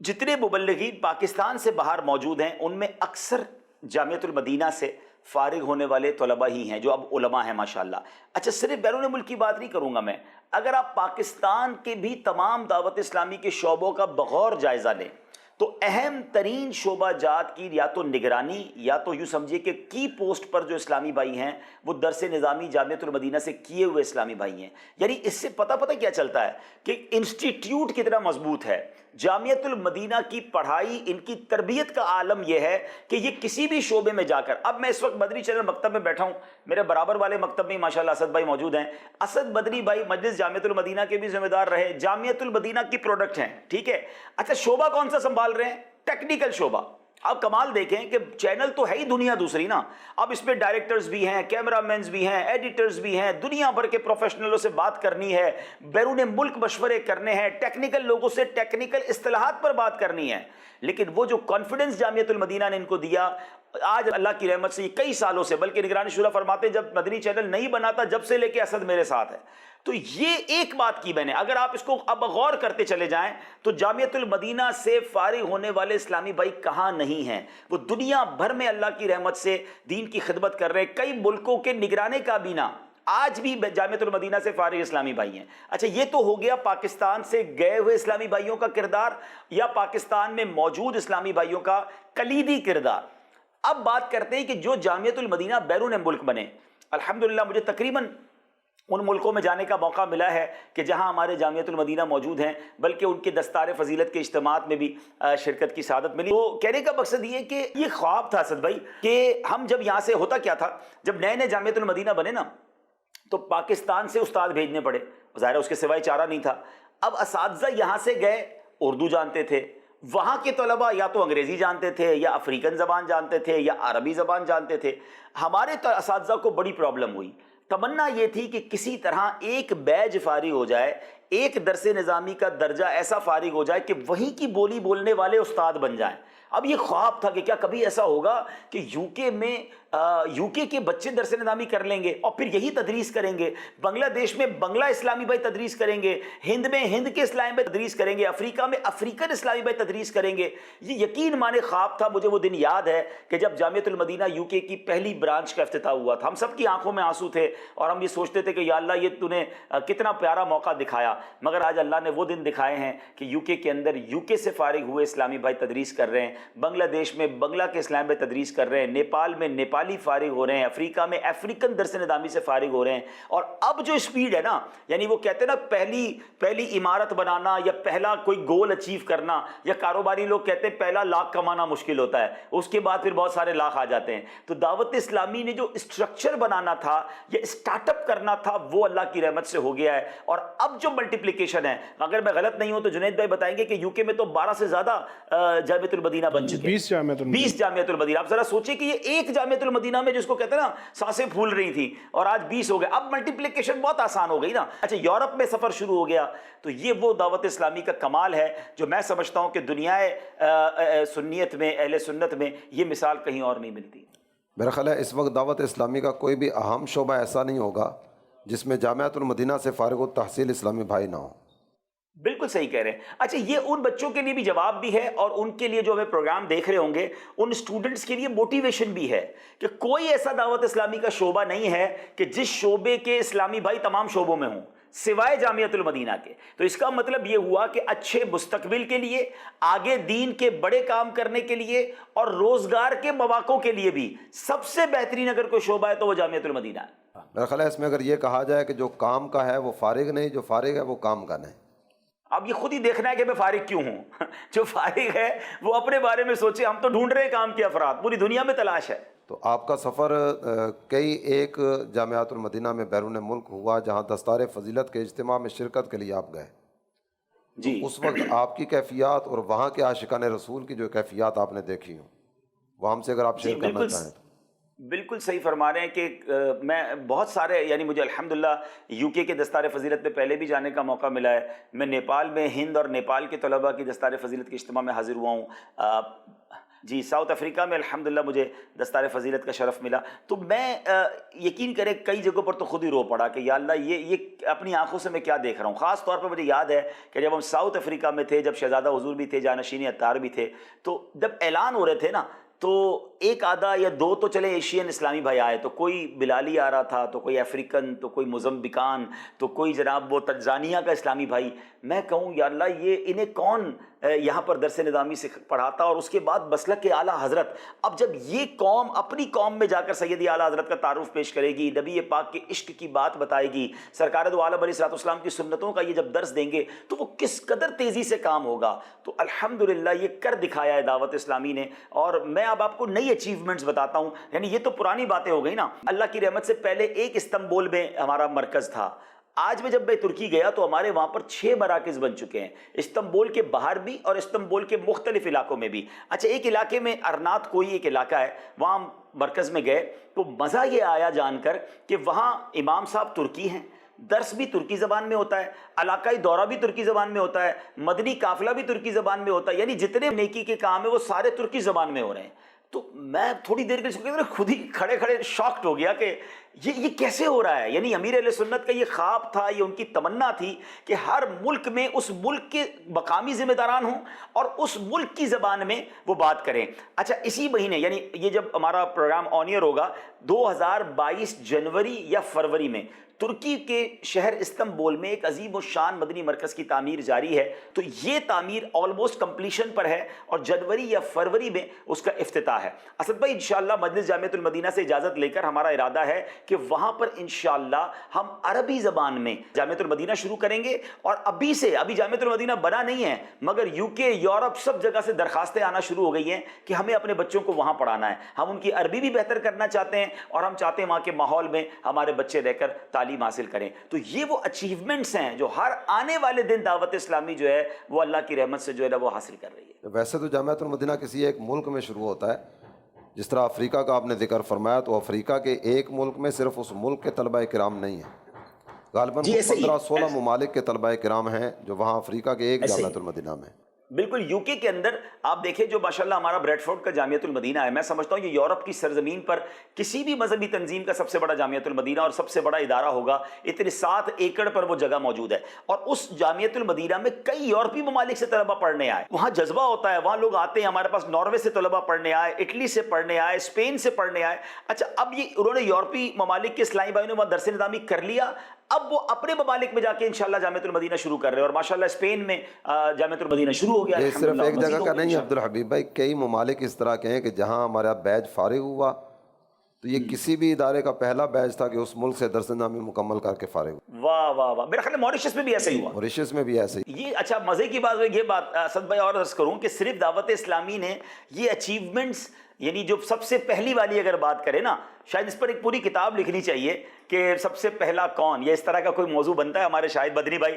جتنے مبلغین پاکستان سے باہر موجود ہیں ان میں اکثر جامعۃ المدینہ سے فارغ ہونے والے طلباء ہی ہیں جو اب علماء ہیں ماشاءاللہ. اچھا صرف بیرون ملک کی بات نہیں کروں گا میں, اگر آپ پاکستان کے بھی تمام دعوت اسلامی کے شعبوں کا بغور جائزہ لیں تو اہم ترین شعبہ جات کی یا تو نگرانی یا تو یوں سمجھیے کہ کی پوسٹ پر جو اسلامی بھائی ہیں وہ درس نظامی جامعۃ المدینہ سے کیے ہوئے اسلامی بھائی ہیں. یعنی اس سے پتہ کیا چلتا ہے کہ انسٹیٹیوٹ کتنا مضبوط ہے. جامعۃ المدینہ کی پڑھائی, ان کی تربیت کا عالم یہ ہے کہ یہ کسی بھی شعبے میں جا کر, اب میں اس وقت مدنی چینل مکتب میں بیٹھا ہوں, میرے برابر والے مکتب میں ماشاءاللہ اسد بھائی موجود ہیں. اسد بدری بھائی مجلس جامعۃ المدینہ کے بھی ذمہ دار رہے, جامعۃ المدینہ کی پروڈکٹ ہیں, ٹھیک ہے. اچھا شعبہ کون سا سنبھال رہے ہیں؟ ٹیکنیکل شعبہ. اب کمال دیکھیں کہ چینل تو ہے ہی دنیا دوسری نا, اب اس میں ڈائریکٹرز بھی ہیں, کیمرہ مینز بھی ہیں, ایڈیٹرز بھی ہیں, دنیا بھر کے پروفیشنلوں سے بات کرنی ہے, بیرون ملک مشورے کرنے ہیں, ٹیکنیکل لوگوں سے ٹیکنیکل اصطلاحات پر بات کرنی ہے. لیکن وہ جو کانفیڈنس جامعۃ المدینہ نے ان کو دیا, آج اللہ کی رحمت سے یہ کئی سالوں سے, بلکہ نگرانی شورا فرماتے ہیں جب مدنی چینل نہیں بنا تھا جب سے لے کے اسد میرے ساتھ ہے. تو یہ ایک بات کی میں نے, اگر آپ اس کو اب غور کرتے چلے جائیں تو جامعۃ المدینہ سے فارغ ہونے والے اسلامی بھائی کہاں نہیں ہیں. وہ دنیا بھر میں اللہ کی رحمت سے دین کی خدمت کر رہے ہیں. کئی ملکوں کے نگرانے کابینہ آج بھی جامعۃ المدینہ سے فارغ اسلامی بھائی ہیں. اچھا یہ تو ہو گیا پاکستان سے گئے ہوئے اسلامی بھائیوں کا کردار یا پاکستان میں موجود اسلامی بھائیوں کا کلیدی کردار. اب بات کرتے ہیں کہ جو جامعۃ المدینہ بیرون ملک بنے, الحمدللہ مجھے تقریباً ان ملکوں میں جانے کا موقع ملا ہے کہ جہاں ہمارے جامعۃ المدینہ موجود ہیں، بلکہ ان کے دستار فضیلت کے اجتماعات میں بھی شرکت کی سعادت ملی۔ تو کہنے کا مقصد یہ کہ یہ خواب تھا اسد بھائی کہ ہم جب یہاں سے، ہوتا کیا تھا جب نئے نئے جامعۃ المدینہ بنے نا، تو پاکستان سے استاد بھیجنے پڑے، ظاہر ہے اس کے سوائے چارہ نہیں تھا۔ اب اساتذہ یہاں سے گئے، اردو جانتے تھے، وہاں کے طلبہ یا تو انگریزی جانتے تھے یا افریقن زبان جانتے تھے یا عربی زبان جانتے تھے۔ ہمارے اساتذہ کو بڑی پرابلم ہوئی، تمنا یہ تھی کہ کسی طرح ایک بیج فارغ ہو جائے، ایک درس نظامی کا درجہ ایسا فارغ ہو جائے کہ وہیں کی بولی بولنے والے استاد بن جائیں۔ اب یہ خواب تھا کہ کیا کبھی ایسا ہوگا کہ یو کے میں یو کے بچے درس نظامی کر لیں گے اور پھر یہی تدریس کریں گے، بنگلہ دیش میں بنگلہ اسلامی بھائی تدریس کریں گے، ہند میں ہند کے اسلامی بھائی تدریس کریں گے، افریقہ میں افریقن اسلامی بھائی تدریس کریں گے۔ یہ یقین مانے خواب تھا۔ مجھے وہ دن یاد ہے کہ جب جامعۃ المدینہ یو کے کی پہلی برانچ کا افتتاح ہوا تھا، ہم سب کی آنکھوں میں آنسو تھے اور ہم یہ سوچتے تھے کہ یا اللہ، یہ تو نے کتنا پیارا موقع دکھایا۔ مگر آج اللہ نے وہ دن دکھائے ہیں کہ یو کے اندر یو کے سے فارغ ہوئے اسلامی بھائی تدریس کر رہے ہیں، بنگلہ دیش میں بنگلہ کے اسلامی بھائی تدریس کر رہے ہیں، نیپال میں نیپالی فارغ ہو رہے ہیں، افریقہ میں افریقن درس نظامی سے فارغ ہو رہے ہیں۔ اور اب جو اسپیڈ ہے نا، یعنی وہ کہتے ہیں نا پہلی عمارت بنانا یا پہلا کوئی گول اچیو کرنا، یا کاروباری لوگ کہتے ہیں پہلا لاکھ کمانا مشکل ہوتا ہے، اس کے بعد پھر بہت سارے لاکھ آ جاتے ہیں۔ تو دعوت اسلامی نے جو اسٹرکچر بنانا تھا یا اسٹارٹ اپ کرنا تھا، وہ اللہ کی رحمت سے ہو گیا ہے۔ اور اب جو ملٹیپلیکیشن ہے، اگر میں غلط نہیں ہوں تو جنید بھائی بتائیں گے کہ یو کے میں تو 12 سے زیادہ جامعۃ المدینہ بن چکے ہیں، 20 جامعۃ المدینہ۔ آپ ذرا سوچیں کہ یہ ایک جامعۃ المدینہ میں جس کو کہتے ہیں نا سانسیں پھول رہی تھی، اور آج 20 ہو گئے۔ اب ملٹیپلیکیشن بہت آسان ہو گئی نا۔ اچھا، یورپ میں سفر شروع ہو گیا، تو یہ وہ دعوت اسلامی کا کمال ہے جو میں سمجھتا ہوں کہ دنیا سنیت میں، اہل سنت میں یہ مثال کہیں اور نہیں ملتی۔ میرا خیال ہے اس وقت دعوت اسلامی کا کوئی بھی اہم شعبہ ایسا نہیں ہوگا جس میں جامعۃ المدینہ سے فارغ التحصیل اسلامی بھائی نہ ہو۔ بالکل صحیح کہہ رہے ہیں۔ اچھا، یہ ان بچوں کے لیے بھی جواب بھی ہے، اور ان کے لیے جو ہمیں پروگرام دیکھ رہے ہوں گے ان اسٹوڈنٹس کے لیے موٹیویشن بھی ہے کہ کوئی ایسا دعوت اسلامی کا شعبہ نہیں ہے کہ جس شعبے کے اسلامی بھائی تمام شعبوں میں ہوں سوائے جامعۃ المدینہ کے۔ تو اس کا مطلب یہ ہوا کہ اچھے مستقبل کے لیے، آگے دین کے بڑے کام کرنے کے لیے اور روزگار کے مواقع کے لیے بھی سب سے بہترین اگر کوئی شعبہ ہے تو وہ جامعۃ المدینہ ہے۔ میرا خیال ہے اس میں اگر یہ کہا جائے کہ جو کام کا ہے وہ فارغ نہیں، جو فارغ ہے وہ کام کا نہیں۔ اب یہ خود ہی دیکھنا ہے کہ میں فارغ کیوں ہوں۔ جو فارغ ہے وہ اپنے بارے میں سوچے، ہم تو ڈھونڈ رہے ہیں کام کے افراد، پوری دنیا میں تلاش ہے۔ تو آپ کا سفر کئی ایک جامعۃ المدینہ میں بیرون ملک ہوا جہاں دستار فضیلت کے اجتماع میں شرکت کے لیے آپ گئے جی۔ اس وقت آپ کی کیفیات اور وہاں کے عاشقان رسول کی جو کیفیات آپ نے دیکھی ہوں وہ ہم سے اگر آپ شیئر کرنا چاہیں تو۔ بالکل صحیح فرما رہے ہیں کہ میں بہت سارے، یعنی مجھے الحمدللہ یو کے دستار فضیلت میں پہلے بھی جانے کا موقع ملا ہے۔ میں نیپال میں ہند اور نیپال کے طلباء کی دستار فضیلت کے اجتماع میں حاضر ہوا ہوں۔ جی، ساؤتھ افریقہ میں الحمدللہ مجھے دستار فضیلت کا شرف ملا۔ تو میں یقین کریں کئی جگہوں پر تو خود ہی رو پڑا کہ یا اللہ، یہ اپنی آنکھوں سے میں کیا دیکھ رہا ہوں۔ خاص طور پر مجھے یاد ہے کہ جب ہم ساؤتھ افریقہ میں تھے، جب شہزادہ حضور بھی تھے، جانشین عطار بھی تھے، تو جب اعلان ہو رہے تھے نا، تو ایک آدھا یا دو تو چلے ایشین اسلامی بھائی آئے، تو کوئی بلالی آ رہا تھا، تو کوئی افریقن، تو کوئی موزمبیکان، تو کوئی جناب وہ تنزانیہ کا اسلامی بھائی۔ میں کہوں یا اللہ، یہ انہیں کون یہاں پر درس نظامی سے پڑھاتا، اور اس کے بعد مسلک کے اعلیٰ حضرت۔ اب جب یہ قوم اپنی قوم میں جا کر سیدی اعلیٰ حضرت کا تعارف پیش کرے گی، نبی پاک کے عشق کی بات بتائے گی، سرکار دو عالم علیہ الصلوۃ والسلام کی سنتوں کا یہ جب درس دیں گے تو وہ کس قدر تیزی سے کام ہوگا۔ تو الحمدللہ یہ کر دکھایا ہے دعوت اسلامی نے۔ اور میں اب آپ کو نئی اچیومنٹس بتاتا ہوں، یعنی یہ تو پرانی باتیں ہو گئی نا۔ اللہ کی رحمت سے پہلے ایک استنبول میں ہمارا مرکز تھا۔ آج میں جب میں ترکی گیا تو ہمارے وہاں پر 6 مراکز بن چکے ہیں، استنبول کے باہر بھی اور استنبول کے مختلف علاقوں میں بھی۔ اچھا، ایک علاقے میں ارنات کوئی ایک علاقہ ہے، وہاں مرکز میں گئے تو مزہ یہ آیا جان کر کہ وہاں امام صاحب ترکی ہیں، درس بھی ترکی زبان میں ہوتا ہے، علاقائی دورہ بھی ترکی زبان میں ہوتا ہے، مدنی قافلہ بھی ترکی زبان میں ہوتا ہے، یعنی جتنے نیکی کے کام ہیں وہ سارے ترکی زبان میں ہو رہے ہیں۔ تو میں تھوڑی دیر کے لیے خود ہی کھڑے شاکڈ ہو گیا کہ یہ کیسے ہو رہا ہے۔ یعنی امیر اہل سنت کا یہ خواب تھا، یہ ان کی تمنا تھی کہ ہر ملک میں اس ملک کے مقامی ذمہ داران ہوں اور اس ملک کی زبان میں وہ بات کریں۔ اچھا، اسی مہینے یعنی یہ جب ہمارا پروگرام آن ایئر ہوگا 2022 جنوری یا فروری میں، ترکی کے شہر استنبول میں ایک عظیم الشان مدنی مرکز کی تعمیر جاری ہے، تو یہ تعمیر آلموسٹ کمپلیشن پر ہے اور جنوری یا فروری میں اس کا افتتاح ہے۔ اسد بھائی انشاءاللہ مجلس جامعۃ المدینہ سے اجازت لے کر ہمارا ارادہ ہے کہ وہاں پر انشاءاللہ ہم عربی زبان میں جامعۃ المدینہ شروع کریں گے، اور ابھی جامعۃ المدینہ بنا نہیں ہے مگر یو کے، یورپ سب جگہ سے درخواستیں آنا شروع ہو گئی ہیں کہ ہمیں اپنے بچوں کو وہاں پڑھانا ہے۔ ہم ان کی عربی بھی بہتر کرنا چاہتے ہیں اور ہم چاہتے ہیں وہاں کے ماحول میں ہمارے بچے رہ کر تعلیم حاصل کریں۔ تو یہ وہ اچیومنٹس ہیں جو ہر آنے والے دن دعوت اسلامی جو ہے وہ اللہ کی رحمت سے جو ہے نا وہ حاصل کر رہی ہے۔ ویسے تو جامعۃ المدینہ کسی ایک ملک میں شروع ہوتا ہے، جس طرح افریقہ کا آپ نے ذکر فرمایا، تو افریقہ کے ایک ملک میں صرف اس ملک کے طلبہ کرام نہیں ہیں، غالباً 15-16 ممالک کے طلبہ کرام ہیں جو وہاں افریقہ کے ایک جامعۃ المدینہ میں۔ بالکل یو کے اندر آپ دیکھیں جو ماشاءاللہ ہمارا بریڈ فورڈ کا جامعۃ المدینہ ہے، میں سمجھتا ہوں یہ یورپ کی سرزمین پر کسی بھی مذہبی تنظیم کا سب سے بڑا جامعۃ المدینہ اور سب سے بڑا ادارہ ہوگا۔ اتنے 7 ایکڑ پر وہ جگہ موجود ہے، اور اس جامعۃ المدینہ میں کئی یورپی ممالک سے طلبہ پڑھنے آئے، وہاں جذبہ ہوتا ہے، وہاں لوگ آتے ہیں، ہمارے پاس ناروے سے طلبہ پڑھنے آئے، اٹلی سے پڑھنے آئے، اسپین سے پڑھنے آئے۔ اچھا اب یہ انہوں نے یورپی ممالک کے اسلامی بھائیوں نے وہاں درس نظامی کر لیا، اب وہ اپنے ممالک میں جا کے انشاءاللہ جامعۃ المدینہ شروع کر رہے ہیں، اور ماشاءاللہ اسپین میں جامعۃ المدینہ شروع ہو گیا۔ یہ صرف ایک جگہ کا نہیں ہے عبدالحبیب بھائی، کئی ممالک اس طرح کے ہیں کہ جہاں ہمارا بیچ فارغ ہوا تو یہ کسی بھی ادارے کا پہلا بیچ تھا کہ اس ملک سے درس نظامی مکمل کر کے فارغ ہوا۔ واہ واہ واہ، میرا خیال ہے موریشس میں بھی ایسا ہی ہوا۔ موریشس میں بھی ایسے ہی۔ یہ اچھا مزے کی بات ہے، یہ بات اسد بھائی اور عرض کروں کہ صرف دعوت اسلامی نے یہ اچیومنٹس، یعنی جو سب سے پہلی والی اگر بات کریں نا، شاید اس پر ایک پوری کتاب لکھنی چاہیے کہ سب سے پہلا کون، یا اس طرح کا کوئی موضوع بنتا ہے ہمارے شاہد بدری بھائی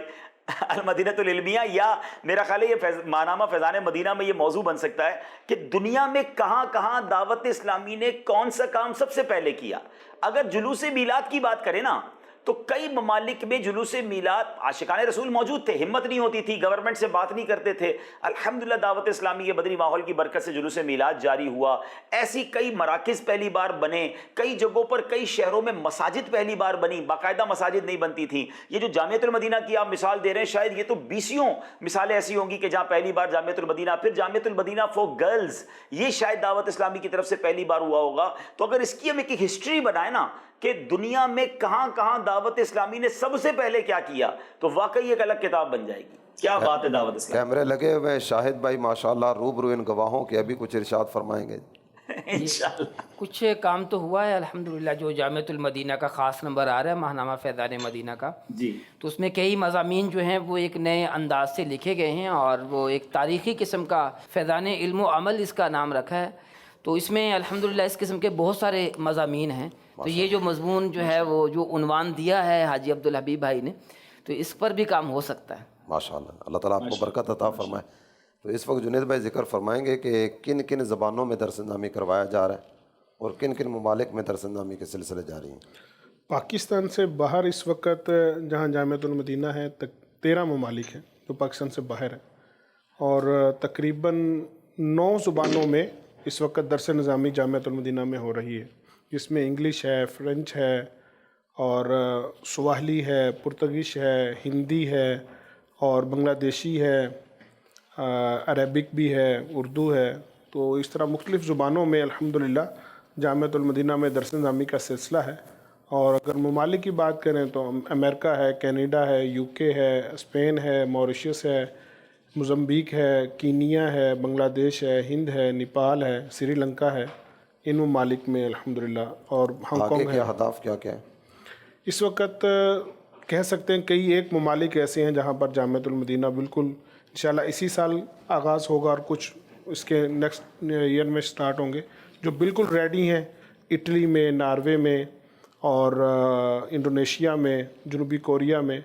المدینۃ العلمیہ، یا میرا خیال ہے یہ ماہنامہ فیضان مدینہ میں یہ موضوع بن سکتا ہے کہ دنیا میں کہاں کہاں دعوت اسلامی نے کون سا کام سب سے پہلے کیا۔ اگر جلوس میلاد کی بات کریں نا تو کئی ممالک میں جلوس میلاد عاشقان رسول موجود تھے، ہمت نہیں ہوتی تھی، گورنمنٹ سے بات نہیں کرتے تھے، الحمدللہ دعوت اسلامی کے بدری ماحول کی برکت سے جلوس میلاد جاری ہوا۔ ایسی کئی مراکز پہلی بار بنے، کئی جگہوں پر کئی شہروں میں مساجد پہلی بار بنی، باقاعدہ مساجد نہیں بنتی تھیں۔ یہ جو جامعۃ المدینہ کی آپ مثال دے رہے ہیں، شاید یہ تو 20 مثالیں ایسی ہوں گی کہ جہاں پہلی بار جامعۃ المدینہ، پھر جامعۃ المدینہ فور گرلز، یہ شاید دعوت اسلامی کی طرف سے پہلی بار ہوا ہوگا۔ تو اگر اس کی ہم ایک ہسٹری بنائیں نا کہ دنیا میں کہاں کہاں دعوت اسلامی نے سب سے پہلے کیا کیا، تو واقعی ایک الگ کتاب بن جائے گی۔ کیا بات ہے دعوت اسلامی۔ کیمرے لگے ہوئے، شاہد بھائی ماشاءاللہ روبرو ان گواہوں کے ابھی کچھ ارشاد فرمائیں گے۔ انشاءاللہ کچھ کام تو ہوا ہے الحمدللہ، جو جامعۃ المدینہ کا خاص نمبر آ رہا ہے ماہنامہ فیضان مدینہ کا، جی، تو اس میں کئی مضامین جو ہیں وہ ایک نئے انداز سے لکھے گئے ہیں، اور وہ ایک تاریخی قسم کا فیضان علم و عمل اس کا نام رکھا ہے۔ تو اس میں الحمدللہ اس قسم کے بہت سارے مضامین ہیں۔ تو یہ جو مضمون جو ہے وہ جو عنوان دیا ہے حاجی عبدالحبیب بھائی نے، تو اس پر بھی کام ہو سکتا ہے ماشاءاللہ، اللہ تعالیٰ آپ کو برکت عطا فرمائے۔ تو اس وقت جنید بھائی ذکر فرمائیں گے کہ کن کن زبانوں میں درس نظامی کروایا جا رہا ہے اور کن کن ممالک میں درس نظامی کے سلسلے جاری ہیں؟ پاکستان سے باہر اس وقت جہاں جامعۃ المدینہ ہے 13 ممالک ہیں جو پاکستان سے باہر ہیں، اور تقریباً 9 زبانوں میں اس وقت درس نظامی جامعۃ المدینہ میں ہو رہی ہے، جس میں انگلش ہے، فرینچ ہے، اور سواحلی ہے، پرتگیش ہے، ہندی ہے، اور بنگلہ دیشی ہے، عربک بھی ہے، اردو ہے۔ تو اس طرح مختلف زبانوں میں الحمدللہ جامعۃ المدینہ میں درس نظامی کا سلسلہ ہے۔ اور اگر ممالک کی بات کریں تو امریکہ ہے، کینیڈا ہے، یو کے ہے، اسپین ہے، موریشس ہے، موزمبیق ہے، کینیا ہے، بنگلہ دیش ہے، ہند ہے، نیپال ہے، سری لنکا ہے، ان ممالک میں الحمدللہ، اور ہانگ آگے کانگ کے ہے۔ اہداف کیا کیا ہیں؟ اس وقت کہہ سکتے ہیں کئی ایک ممالک ایسے ہیں جہاں پر جامعۃ المدینہ بالکل انشاءاللہ اسی سال آغاز ہوگا، اور کچھ اس کے نیکسٹ ایئر میں سٹارٹ ہوں گے، جو بالکل ریڈی ہیں۔ اٹلی میں، ناروے میں، اور انڈونیشیا میں، جنوبی کوریا میں،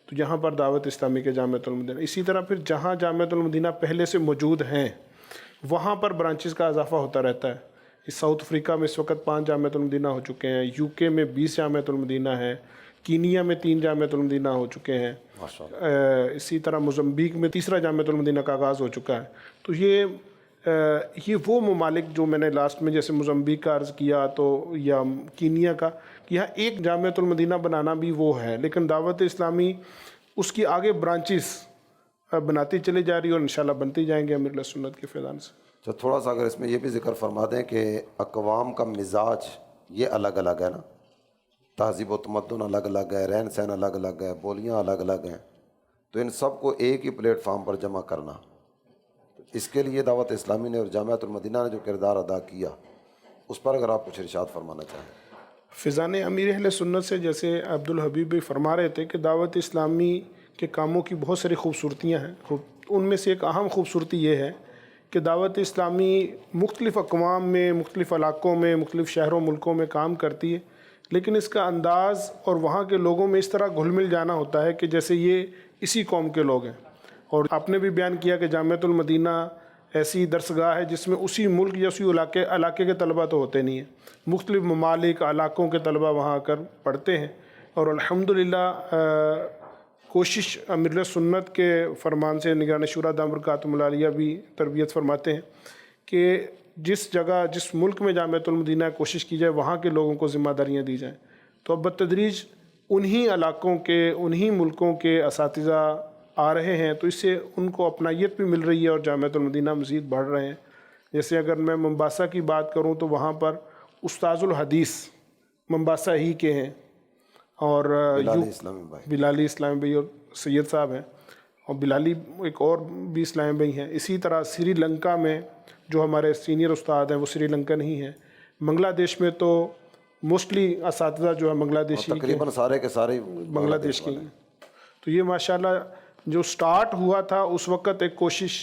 تو یہاں پر دعوت اسلامی کے جامعۃ المدینہ۔ اسی طرح پھر جہاں جامعۃ المدینہ پہلے سے موجود ہیں وہاں پر برانچز کا اضافہ ہوتا رہتا ہے۔ اس ساؤتھ افریقہ میں اس وقت 5 جامعۃ المدینہ ہو چکے ہیں، یو کے میں 20 جامعۃ المدینہ ہیں، کینیا میں 3 جامعۃ المدینہ ہو چکے ہیں، اسی طرح موزمبیق میں 3 جامعۃ المدینہ کا آغاز ہو چکا ہے۔ تو یہ وہ ممالک جو میں نے لاسٹ میں جیسے موزمبیق کا عرض کیا تو یا کینیا کا، کہ یہاں ایک جامعۃ المدینہ بنانا بھی وہ ہے، لیکن دعوت اسلامی اس کی آگے برانچز بناتی چلی جا رہی ہے، اور انشاءاللہ بنتی جائیں گے امیر سنت کے فیضان سے۔ تو تھوڑا سا اگر اس میں یہ بھی ذکر فرما دیں کہ اقوام کا مزاج یہ الگ الگ ہے نا، تہذیب و تمدن الگ الگ ہے، رہن سہن الگ الگ ہے، بولیاں الگ الگ ہیں، تو ان سب کو ایک ہی پلیٹ فارم پر جمع کرنا، اس کے لیے دعوت اسلامی نے اور جامعۃ المدینہ نے جو کردار ادا کیا، اس پر اگر آپ کچھ ارشاد فرمانا چاہیں۔ فیضان امیر اہل سنت سے جیسے عبدالحبیب بھی فرما رہے تھے کہ دعوت اسلامی کے کاموں کی بہت ساری خوبصورتیاں ہیں، ان میں سے ایک اہم خوبصورتی یہ ہے کہ دعوت اسلامی مختلف اقوام میں، مختلف علاقوں میں، مختلف شہروں ملکوں میں کام کرتی ہے، لیکن اس کا انداز اور وہاں کے لوگوں میں اس طرح گھل مل جانا ہوتا ہے کہ جیسے یہ اسی قوم کے لوگ ہیں۔ اور آپ نے بھی بیان کیا کہ جامعۃ المدینہ ایسی درسگاہ ہے جس میں اسی ملک یا اسی علاقے کے طلبہ تو ہوتے نہیں ہیں، مختلف ممالک علاقوں کے طلبہ وہاں آ کر پڑھتے ہیں، اور الحمدللہ کوشش امیر سنت کے فرمان سے نگران شورا دامت برکاتہم العالیہ بھی تربیت فرماتے ہیں کہ جس جگہ جس ملک میں جامعۃ المدینہ کوشش کی جائے وہاں کے لوگوں کو ذمہ داریاں دی جائیں، تو اب بتدریج انہی علاقوں کے انہی ملکوں کے اساتذہ آ رہے ہیں، تو اس سے ان کو اپنائیت بھی مل رہی ہے اور جامعۃ المدینہ مزید بڑھ رہے ہیں۔ جیسے اگر میں ممباسا کی بات کروں تو وہاں پر استاذ الحدیث ممباسا ہی کے ہیں، اور بلالی اسلامی بھائی اور سید صاحب ہیں، اور بلالی ایک اور بھی اسلامی بھائی ہیں۔ اسی طرح سری لنکا میں جو ہمارے سینئر استاد ہیں وہ سری لنکن ہی ہیں۔ بنگلہ دیش میں تو موسٹلی اساتذہ جو ہیں بنگلہ دیشی تقریباً سارے کے سارے بنگلہ دیش کے ہیں۔ تو یہ ماشاءاللہ جو سٹارٹ ہوا تھا اس وقت ایک کوشش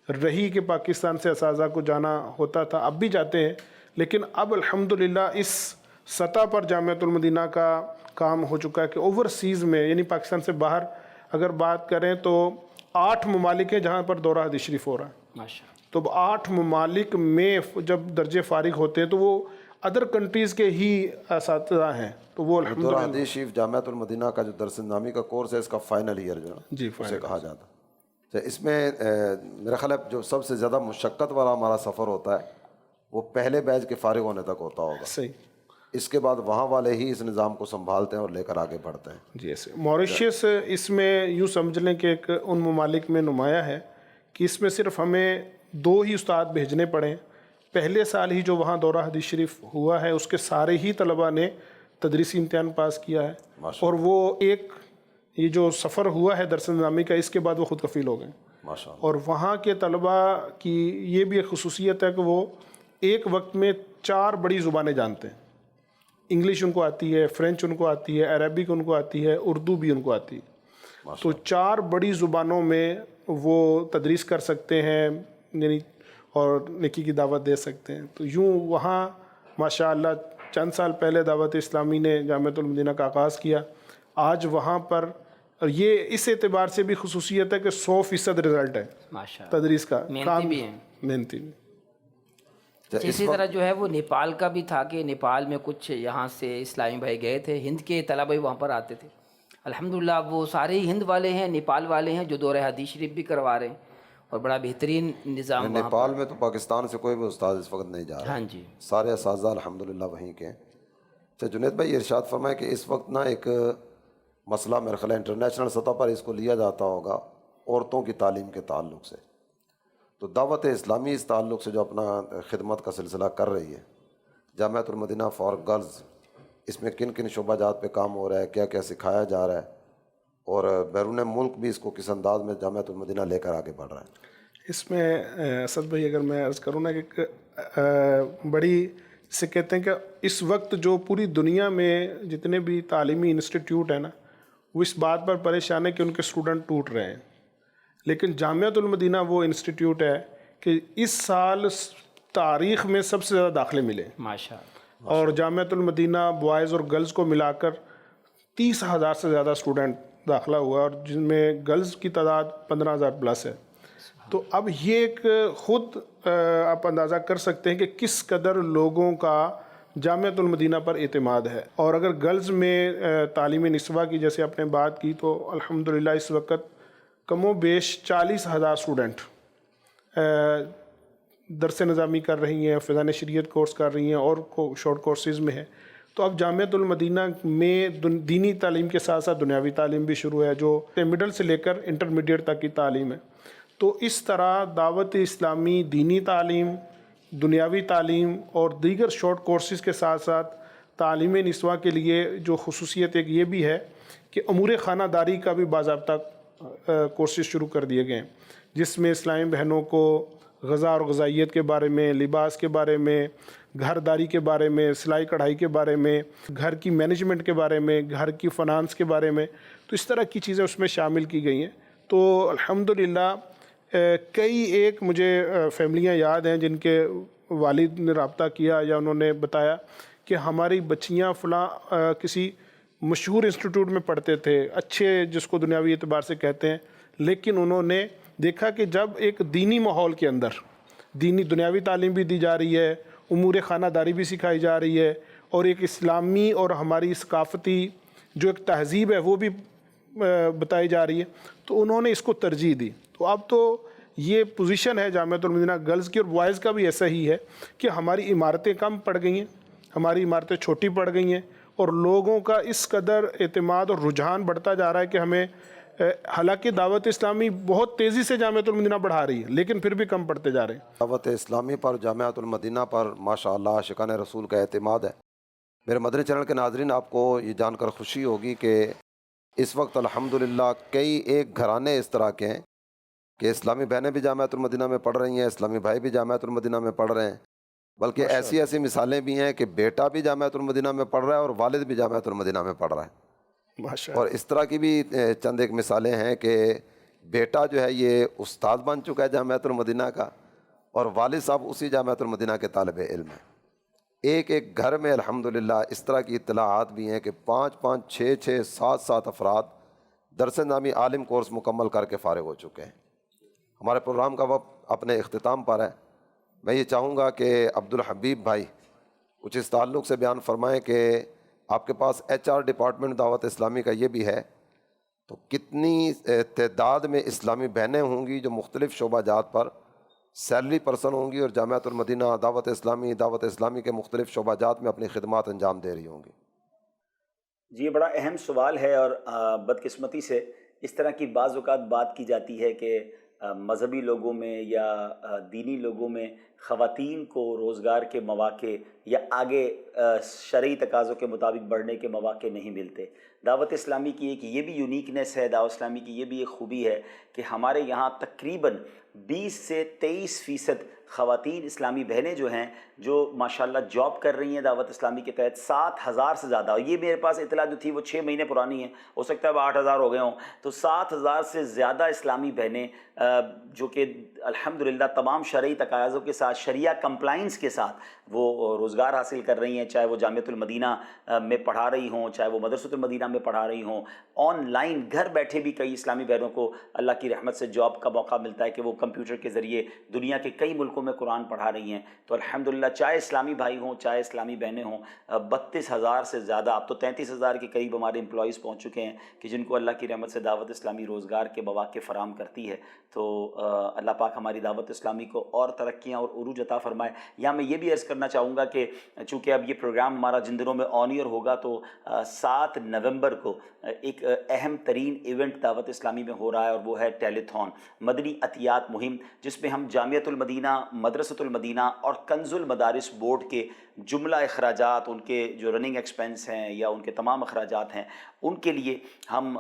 رہی کہ پاکستان سے اساتذہ کو جانا ہوتا تھا، اب بھی جاتے ہیں، لیکن اب الحمدللہ اس سطح پر جامعۃ المدینہ کا کام ہو چکا ہے کہ اوورسیز میں، یعنی پاکستان سے باہر اگر بات کریں تو 8 ممالک ہیں جہاں پر دورہ حدیث شریف ہو رہا ہے۔ ماشاء تو 8 ممالک میں جب درجے فارغ ہوتے ہیں تو وہ ادر کنٹریز کے ہی اساتذہ ہیں، تو وہ دورہ الحمدللہ حدیث شریف جامعۃ المدینہ کا جو درس نظامی کا کورس ہے اس کا فائنل ایئر جو ہے جی اسے کہا جاتا ہے۔ اس میں میرا خیال ہے جو سب سے زیادہ مشقت والا ہمارا سفر ہوتا ہے وہ پہلے بیچ کے فارغ ہونے تک ہوتا ہوگا، صحیح۔ اس کے بعد وہاں والے ہی اس نظام کو سنبھالتے ہیں اور لے کر آگے بڑھتے ہیں۔ جی ایسے موریشیس اس میں یوں سمجھ لیں کہ ایک ان ممالک میں نمایاں ہے کہ اس میں صرف ہمیں 2 ہی استاد بھیجنے پڑے۔ پہلے سال ہی جو وہاں دورہ حدیث شریف ہوا ہے اس کے سارے ہی طلباء نے تدریسی امتحان پاس کیا ہے، اور وہ ایک یہ جو سفر ہوا ہے درس نظامی کا، اس کے بعد وہ خود کفیل ہو گئے۔ ماشاءاللہ۔ اور وہاں کے طلباء کی یہ بھی ایک خصوصیت ہے کہ وہ ایک وقت میں 4 بڑی زبانیں جانتے ہیں۔ انگلش ان کو آتی ہے، فرینچ ان کو آتی ہے، عربک ان کو آتی ہے، اردو بھی ان کو آتی ہے۔ تو 4 بڑی زبانوں میں وہ تدریس کر سکتے ہیں، یعنی اور نیکی کی دعوت دے سکتے ہیں۔ تو یوں وہاں ماشاءاللہ چند سال پہلے دعوت اسلامی نے جامعۃ المدینہ کا آغاز کیا، آج وہاں پر، اور یہ اس اعتبار سے بھی خصوصیت ہے کہ 100% رزلٹ ہے ماشاءاللہ، تدریس کا، محنتی بھی ہیں، محنتی بھی۔ اسی طرح جو ہے وہ نیپال کا بھی تھا کہ نیپال میں کچھ یہاں سے اسلامی بھائی گئے تھے، ہند کے طلباء وہاں پر آتے تھے۔ الحمدللہ وہ سارے ہی ہند والے ہیں، نیپال والے ہیں جو دورہ حدیث شریف بھی کروا رہے ہیں، اور بڑا بہترین نظام وہاں پر۔ نیپال میں تو پاکستان سے کوئی بھی استاد اس وقت نہیں جا رہا، ہاں جی، سارے اساتذہ الحمدللہ وہیں کے ہیں۔ اچھا جنید بھائی ارشاد فرمائے کہ اس وقت نا ایک مسئلہ میرے خیال ہے انٹرنیشنل سطح پر اس کو لیا جاتا ہوگا عورتوں کی تعلیم کے تعلق سے، تو دعوت اسلامی اس تعلق سے جو اپنا خدمت کا سلسلہ کر رہی ہے، جامعۃ المدینہ فار گرلز، اس میں کن کن شعبہ جات پہ کام ہو رہا ہے، کیا کیا سکھایا جا رہا ہے، اور بیرون ملک بھی اس کو کس انداز میں جامعۃ المدینہ لے کر آگے بڑھ رہا ہے؟ اس میں اسد بھائی اگر میں عرض کروں نا کہ بڑی سے کہتے ہیں کہ اس وقت جو پوری دنیا میں جتنے بھی تعلیمی انسٹیٹیوٹ ہیں نا، وہ اس بات پر پریشان ہے کہ ان کے اسٹوڈنٹ ٹوٹ رہے ہیں، لیکن جامعۃ المدینہ وہ انسٹیٹیوٹ ہے کہ اس سال تاریخ میں سب سے زیادہ داخلے ملے ماشاءاللہ، اور جامعۃ المدینہ بوائز اور گرلز کو ملا کر 30,000 سے زیادہ اسٹوڈنٹ داخلہ ہوا، اور جن میں گرلز کی تعداد 15,000 پلس ہے۔ تو اب یہ ایک خود آپ اندازہ کر سکتے ہیں کہ کس قدر لوگوں کا جامعۃ المدینہ پر اعتماد ہے۔ اور اگر گرلز میں تعلیم نسواں کی جیسے آپ نے بات کی تو الحمدللہ اس وقت کم و بیش 40,000 اسٹوڈنٹ درس نظامی کر رہی ہیں، فیضان شریعت کورس کر رہی ہیں، اور شارٹ کورسز میں ہیں۔ تو اب جامعۃ المدینہ میں دینی تعلیم کے ساتھ ساتھ دنیاوی تعلیم بھی شروع ہے، جو مڈل سے لے کر انٹرمیڈیٹ تک کی تعلیم ہے۔ تو اس طرح دعوت اسلامی دینی تعلیم، دنیاوی تعلیم اور دیگر شارٹ کورسز کے ساتھ ساتھ تعلیم نسواں کے لیے جو خصوصیت ایک یہ بھی ہے کہ امور خانہ داری کا بھی باضابطہ کورسز شروع کر دیے گئے ہیں، جس میں اسلامی بہنوں کو غذا اور غذائیت کے بارے میں، لباس کے بارے میں، گھر داری کے بارے میں، سلائی کڑھائی کے بارے میں، گھر کی مینجمنٹ کے بارے میں، گھر کی فنانس کے بارے میں، تو اس طرح کی چیزیں اس میں شامل کی گئی ہیں۔ تو الحمدللہ کئی ایک مجھے فیملیاں یاد ہیں جن کے والد نے رابطہ کیا یا انہوں نے بتایا کہ ہماری بچیاں فلاں کسی مشہور انسٹیٹیوٹ میں پڑھتے تھے، اچھے جس کو دنیاوی اعتبار سے کہتے ہیں، لیکن انہوں نے دیکھا کہ جب ایک دینی ماحول کے اندر دنیاوی تعلیم بھی دی جا رہی ہے، امور خانہ داری بھی سکھائی جا رہی ہے، اور ایک اسلامی اور ہماری ثقافتی جو ایک تہذیب ہے وہ بھی بتائی جا رہی ہے، تو انہوں نے اس کو ترجیح دی۔ تو اب تو یہ پوزیشن ہے جامعۃ المدینہ گرلز کی، اور بوائز کا بھی ایسا ہی ہے کہ ہماری عمارتیں کم پڑ گئی ہیں، ہماری عمارتیں چھوٹی پڑ گئی ہیں، اور لوگوں کا اس قدر اعتماد اور رجحان بڑھتا جا رہا ہے کہ ہمیں، حالانکہ دعوت اسلامی بہت تیزی سے جامعۃ المدینہ بڑھا رہی ہے لیکن پھر بھی کم پڑتے جا رہے ہیں۔ دعوت اسلامی پر، جامعۃ المدینہ پر ماشاءاللہ عاشقان رسول کا اعتماد ہے۔ میرے مدنی چینل کے ناظرین، آپ کو یہ جان کر خوشی ہوگی کہ اس وقت الحمدللہ کئی ایک گھرانے اس طرح کے ہیں کہ اسلامی بہنیں بھی جامعۃ المدینہ میں پڑھ رہی ہیں، اسلامی بھائی بھی جامعۃ المدینہ میں پڑھ رہے ہیں، بلکہ ایسی ایسی مثالیں بھی ہیں کہ بیٹا بھی جامعۃ المدینہ میں پڑھ رہا ہے اور والد بھی جامعۃ المدینہ میں پڑھ رہا ہے۔ اور اس طرح کی بھی چند ایک مثالیں ہیں کہ بیٹا جو ہے یہ استاد بن چکا ہے جامعۃ المدینہ کا، اور والد صاحب اسی جامعۃ المدینہ کے طالب علم ہیں۔ ایک ایک گھر میں الحمدللہ اس طرح کی اطلاعات بھی ہیں کہ 5 6 7 افراد درس نامی عالم کورس مکمل کر کے فارغ ہو چکے ہیں۔ ہمارے پروگرام کا وقت اپنے اختتام پر ہے، میں یہ چاہوں گا کہ عبدالحبیب بھائی کچھ اس تعلق سے بیان فرمائیں کہ آپ کے پاس HR ڈپارٹمنٹ دعوت اسلامی کا یہ بھی ہے، تو کتنی تعداد میں اسلامی بہنیں ہوں گی جو مختلف شعبہ جات پر سیلری پرسن ہوں گی اور جامعۃ المدینہ دعوت اسلامی کے مختلف شعبہ جات میں اپنی خدمات انجام دے رہی ہوں گی؟ جی، یہ بڑا اہم سوال ہے، اور بدقسمتی سے اس طرح کی بعض اوقات بات کی جاتی ہے کہ مذہبی لوگوں میں یا دینی لوگوں میں خواتین کو روزگار کے مواقع یا آگے شرعی تقاضوں کے مطابق بڑھنے کے مواقع نہیں ملتے۔ دعوت اسلامی کی ایک یہ بھی یونیکنیس ہے، دعوت اسلامی کی یہ بھی ایک خوبی ہے کہ ہمارے یہاں تقریباً 20 سے 23% خواتین اسلامی بہنیں جو ہیں جو ماشاءاللہ جاب کر رہی ہیں دعوت اسلامی کے تحت، 7,000 سے زیادہ، اور یہ میرے پاس اطلاع جو تھی وہ 6 مہینے پرانی ہے، ہو سکتا ہے اب 8,000 ہو گئے ہوں، تو 7,000 سے زیادہ اسلامی بہنیں جو کہ الحمدللہ تمام شرعی تقاضوں کے ساتھ، شریعہ کمپلائنس کے ساتھ وہ روزگار حاصل کر رہی ہیں، چاہے وہ جامعۃ المدینہ میں پڑھا رہی ہوں، چاہے وہ مدرسۃ المدینہ میں پڑھا رہی ہوں، آن لائن گھر بیٹھے بھی کئی اسلامی بہنوں کو اللہ کی رحمت سے جاب کا موقع ملتا ہے کہ وہ کمپیوٹر کے ذریعے دنیا کے کئی ملکوں میں قرآن پڑھا رہی ہیں۔ تو الحمدللہ چاہے اسلامی بھائی ہوں چاہے اسلامی بہنیں ہوں، 32,000 سے زیادہ، اب تو 33,000 کے قریب ہمارے امپلائیز پہنچ چکے ہیں کہ جن کو اللہ کی رحمت سے دعوت اسلامی روزگار کے مواقع فراہم کرتی ہے۔ تو اللہ پاک ہماری دعوت اسلامی کو اور ترقیاں اور عروج عطا فرمائے۔ یہاں میں یہ بھی عرض کرنا چاہوں گا کہ چونکہ اب یہ پروگرام ہمارا جن دنوں میں آن ایئر ہوگا، تو 7 نومبر کو ایک اہم ترین ایونٹ دعوت اسلامی میں ہو رہا ہے، اور وہ ہے ٹیلیتھون، مدنی عطیات مہم، جس میں ہم جامعۃ المدینہ، مدرسۃ المدینہ اور کنز المدارس بورڈ کے جملہ اخراجات، ان کے جو رننگ ایکسپنس ہیں یا ان کے تمام اخراجات ہیں، ان کے لیے ہم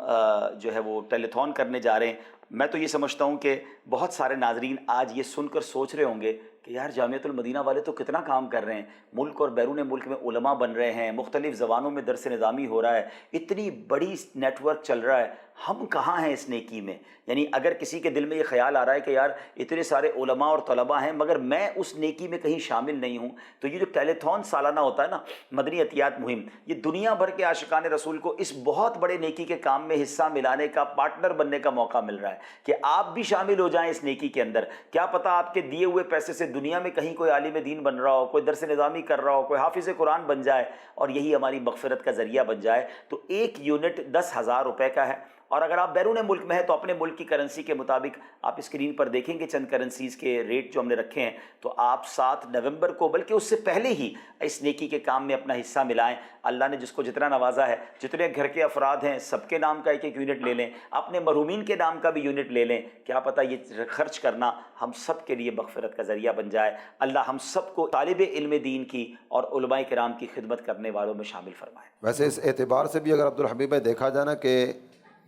جو ہے وہ ٹیلیتھون کرنے جا رہے ہیں۔ میں تو یہ سمجھتا ہوں کہ بہت سارے ناظرین آج یہ سن کر سوچ رہے ہوں گے کہ یار جامعۃ المدینہ والے تو کتنا کام کر رہے ہیں، ملک اور بیرون ملک میں علماء بن رہے ہیں، مختلف زبانوں میں درس نظامی ہو رہا ہے، اتنی بڑی نیٹ ورک چل رہا ہے، ہم کہاں ہیں اس نیکی میں؟ یعنی اگر کسی کے دل میں یہ خیال آ رہا ہے کہ یار اتنے سارے علماء اور طلباء ہیں مگر میں اس نیکی میں کہیں شامل نہیں ہوں، تو یہ جو ٹیلیتھون سالانہ ہوتا ہے نا، مدنی عطیات مہم، یہ دنیا بھر کے عاشقان رسول کو اس بہت بڑے نیکی کے کام میں حصہ ملانے کا، پارٹنر بننے کا موقع مل رہا ہے کہ آپ بھی شامل ہو جائیں اس نیکی کے اندر۔ کیا پتہ آپ کے دیے ہوئے پیسے سے دنیا میں کہیں کوئی عالم دین بن رہا ہو، کوئی درس نظامی کر رہا ہو، کوئی حافظ قرآن بن جائے، اور یہی ہماری مغفرت کا ذریعہ بن جائے۔ تو ایک یونٹ 10,000 روپے کا ہے، اور اگر آپ بیرون ملک میں ہیں تو اپنے ملک کی کرنسی کے مطابق آپ اسکرین پر دیکھیں گے چند کرنسیز کے ریٹ جو ہم نے رکھے ہیں، تو آپ 7 نومبر کو بلکہ اس سے پہلے ہی اس نیکی کے کام میں اپنا حصہ ملائیں۔ اللہ نے جس کو جتنا نوازا ہے، جتنے گھر کے افراد ہیں، سب کے نام کا ایک یونٹ لے لیں، اپنے مرحومین کے نام کا بھی یونٹ لے لیں، کیا پتہ یہ خرچ کرنا ہم سب کے لیے مغفرت کا ذریعہ بن جائے۔ اللہ ہم سب کو طالب علم دین کی اور علماء کرام کی خدمت کرنے والوں میں شامل فرمائے۔ ویسے اس اعتبار سے بھی اگر عبدالحبیب بھائی دیکھا جائے نا کہ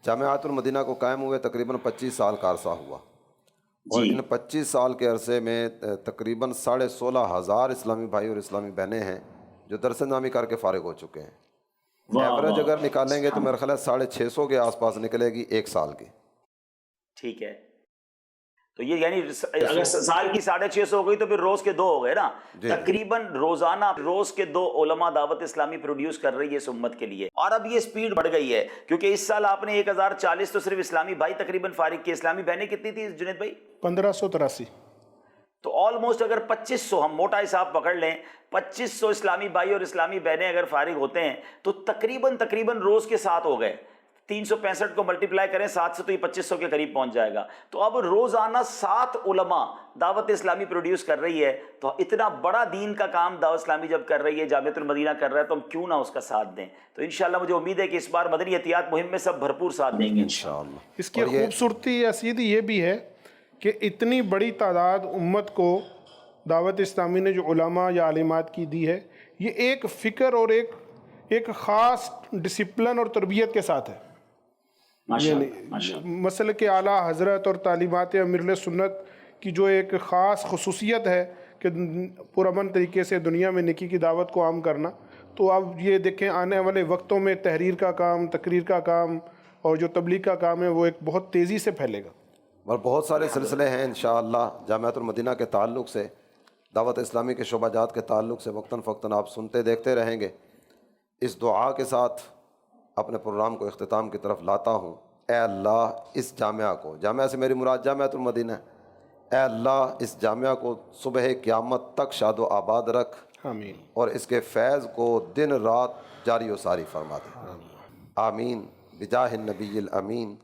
جامعۃ المدینہ کو قائم ہوئے تقریباً 25 سال کا عرصہ ہوا، اور ان 25 سال کے عرصے میں تقریباً 16,500 اسلامی بھائی اور اسلامی بہنیں ہیں جو درس نامی کر کے فارغ ہو چکے ہیں۔ ایوریج اگر نکالیں گے تو میرا خیال ہے 650 کے آس پاس نکلے گی ایک سال کی۔ ٹھیک ہے، تو یہ یعنی اگر سال کی 650 ہو گئی تو پھر روز کے 2 ہو گئے نا، تقریباً روزانہ روز کے 2 علماء دعوت اسلامی پروڈیوس کر رہی ہے اس امت کے لیے۔ اور اب یہ سپیڈ بڑھ گئی ہے کیونکہ اس سال آپ نے 1040 تو صرف اسلامی بھائی تقریباً فارغ کیے۔ اسلامی بہنیں کتنی تھی جنید بھائی؟ 1583۔ تو آلموسٹ اگر 2500 ہم موٹا حساب پکڑ لیں، 2500 اسلامی بھائی اور اسلامی بہنیں اگر فارغ ہوتے ہیں تو تقریباً روز کے 7 ہو گئے۔ 365 کو ملٹیپلائی کریں 7 سے تو یہ 2500 کے قریب پہنچ جائے گا۔ تو اب روزانہ 7 علماء دعوت اسلامی پروڈیوس کر رہی ہے، تو اتنا بڑا دین کا کام دعوت اسلامی جب کر رہی ہے، جامعۃ المدینہ کر رہا ہے، تو ہم کیوں نہ اس کا ساتھ دیں۔ تو انشاءاللہ مجھے امید ہے کہ اس بار مدنی احتیاط مہم میں سب بھرپور ساتھ دیں گے انشاءاللہ۔ اس کی خوبصورتی اسیدی یہ بھی ہے کہ اتنی بڑی تعداد امت کو دعوت اسلامی نے جو علماء یا عالمات کی دی ہے، یہ ایک فکر اور ایک خاص ڈسپلن اور تربیت کے ساتھ ہے۔ یعنی مسلک اعلیٰ حضرت اور تعلیمات امیر سنت کی جو ایک خاص خصوصیت ہے کہ پرامن طریقے سے دنیا میں نیکی کی دعوت کو عام کرنا، تو اب یہ دیکھیں آنے والے وقتوں میں تحریر کا کام، تقریر کا کام اور جو تبلیغ کا کام ہے وہ ایک بہت تیزی سے پھیلے گا۔ اور بہت سارے سلسلے ہیں انشاءاللہ جامعۃ المدینہ کے تعلق سے، دعوت اسلامی کے شعبہ جات کے تعلق سے وقتاً فوقتاً آپ سنتے دیکھتے رہیں گے۔ اس دعا کے ساتھ اپنے پروگرام کو اختتام کی طرف لاتا ہوں۔ اے اللہ اس جامعہ کو، جامعہ سے میری مراد جامعۃ المدینہ، اے اللہ اس جامعہ کو صبح قیامت تک شاد و آباد رکھ، آمین، اور اس کے فیض کو دن رات جاری و ساری فرما دے، آمین، بجاہ النبی الامین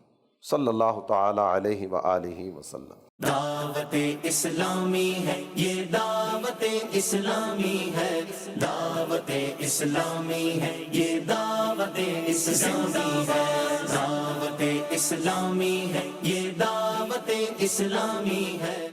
صلی اللہ تعالی علیہ وآلہ وسلم۔ دعوت اسلامی ہے یہ، دعوت اسلامی ہے، دعوت اسلامی ہے یہ، دعوت اسلامی ہے، دعوت اسلامی ہے یہ، دعوت اسلامی ہے۔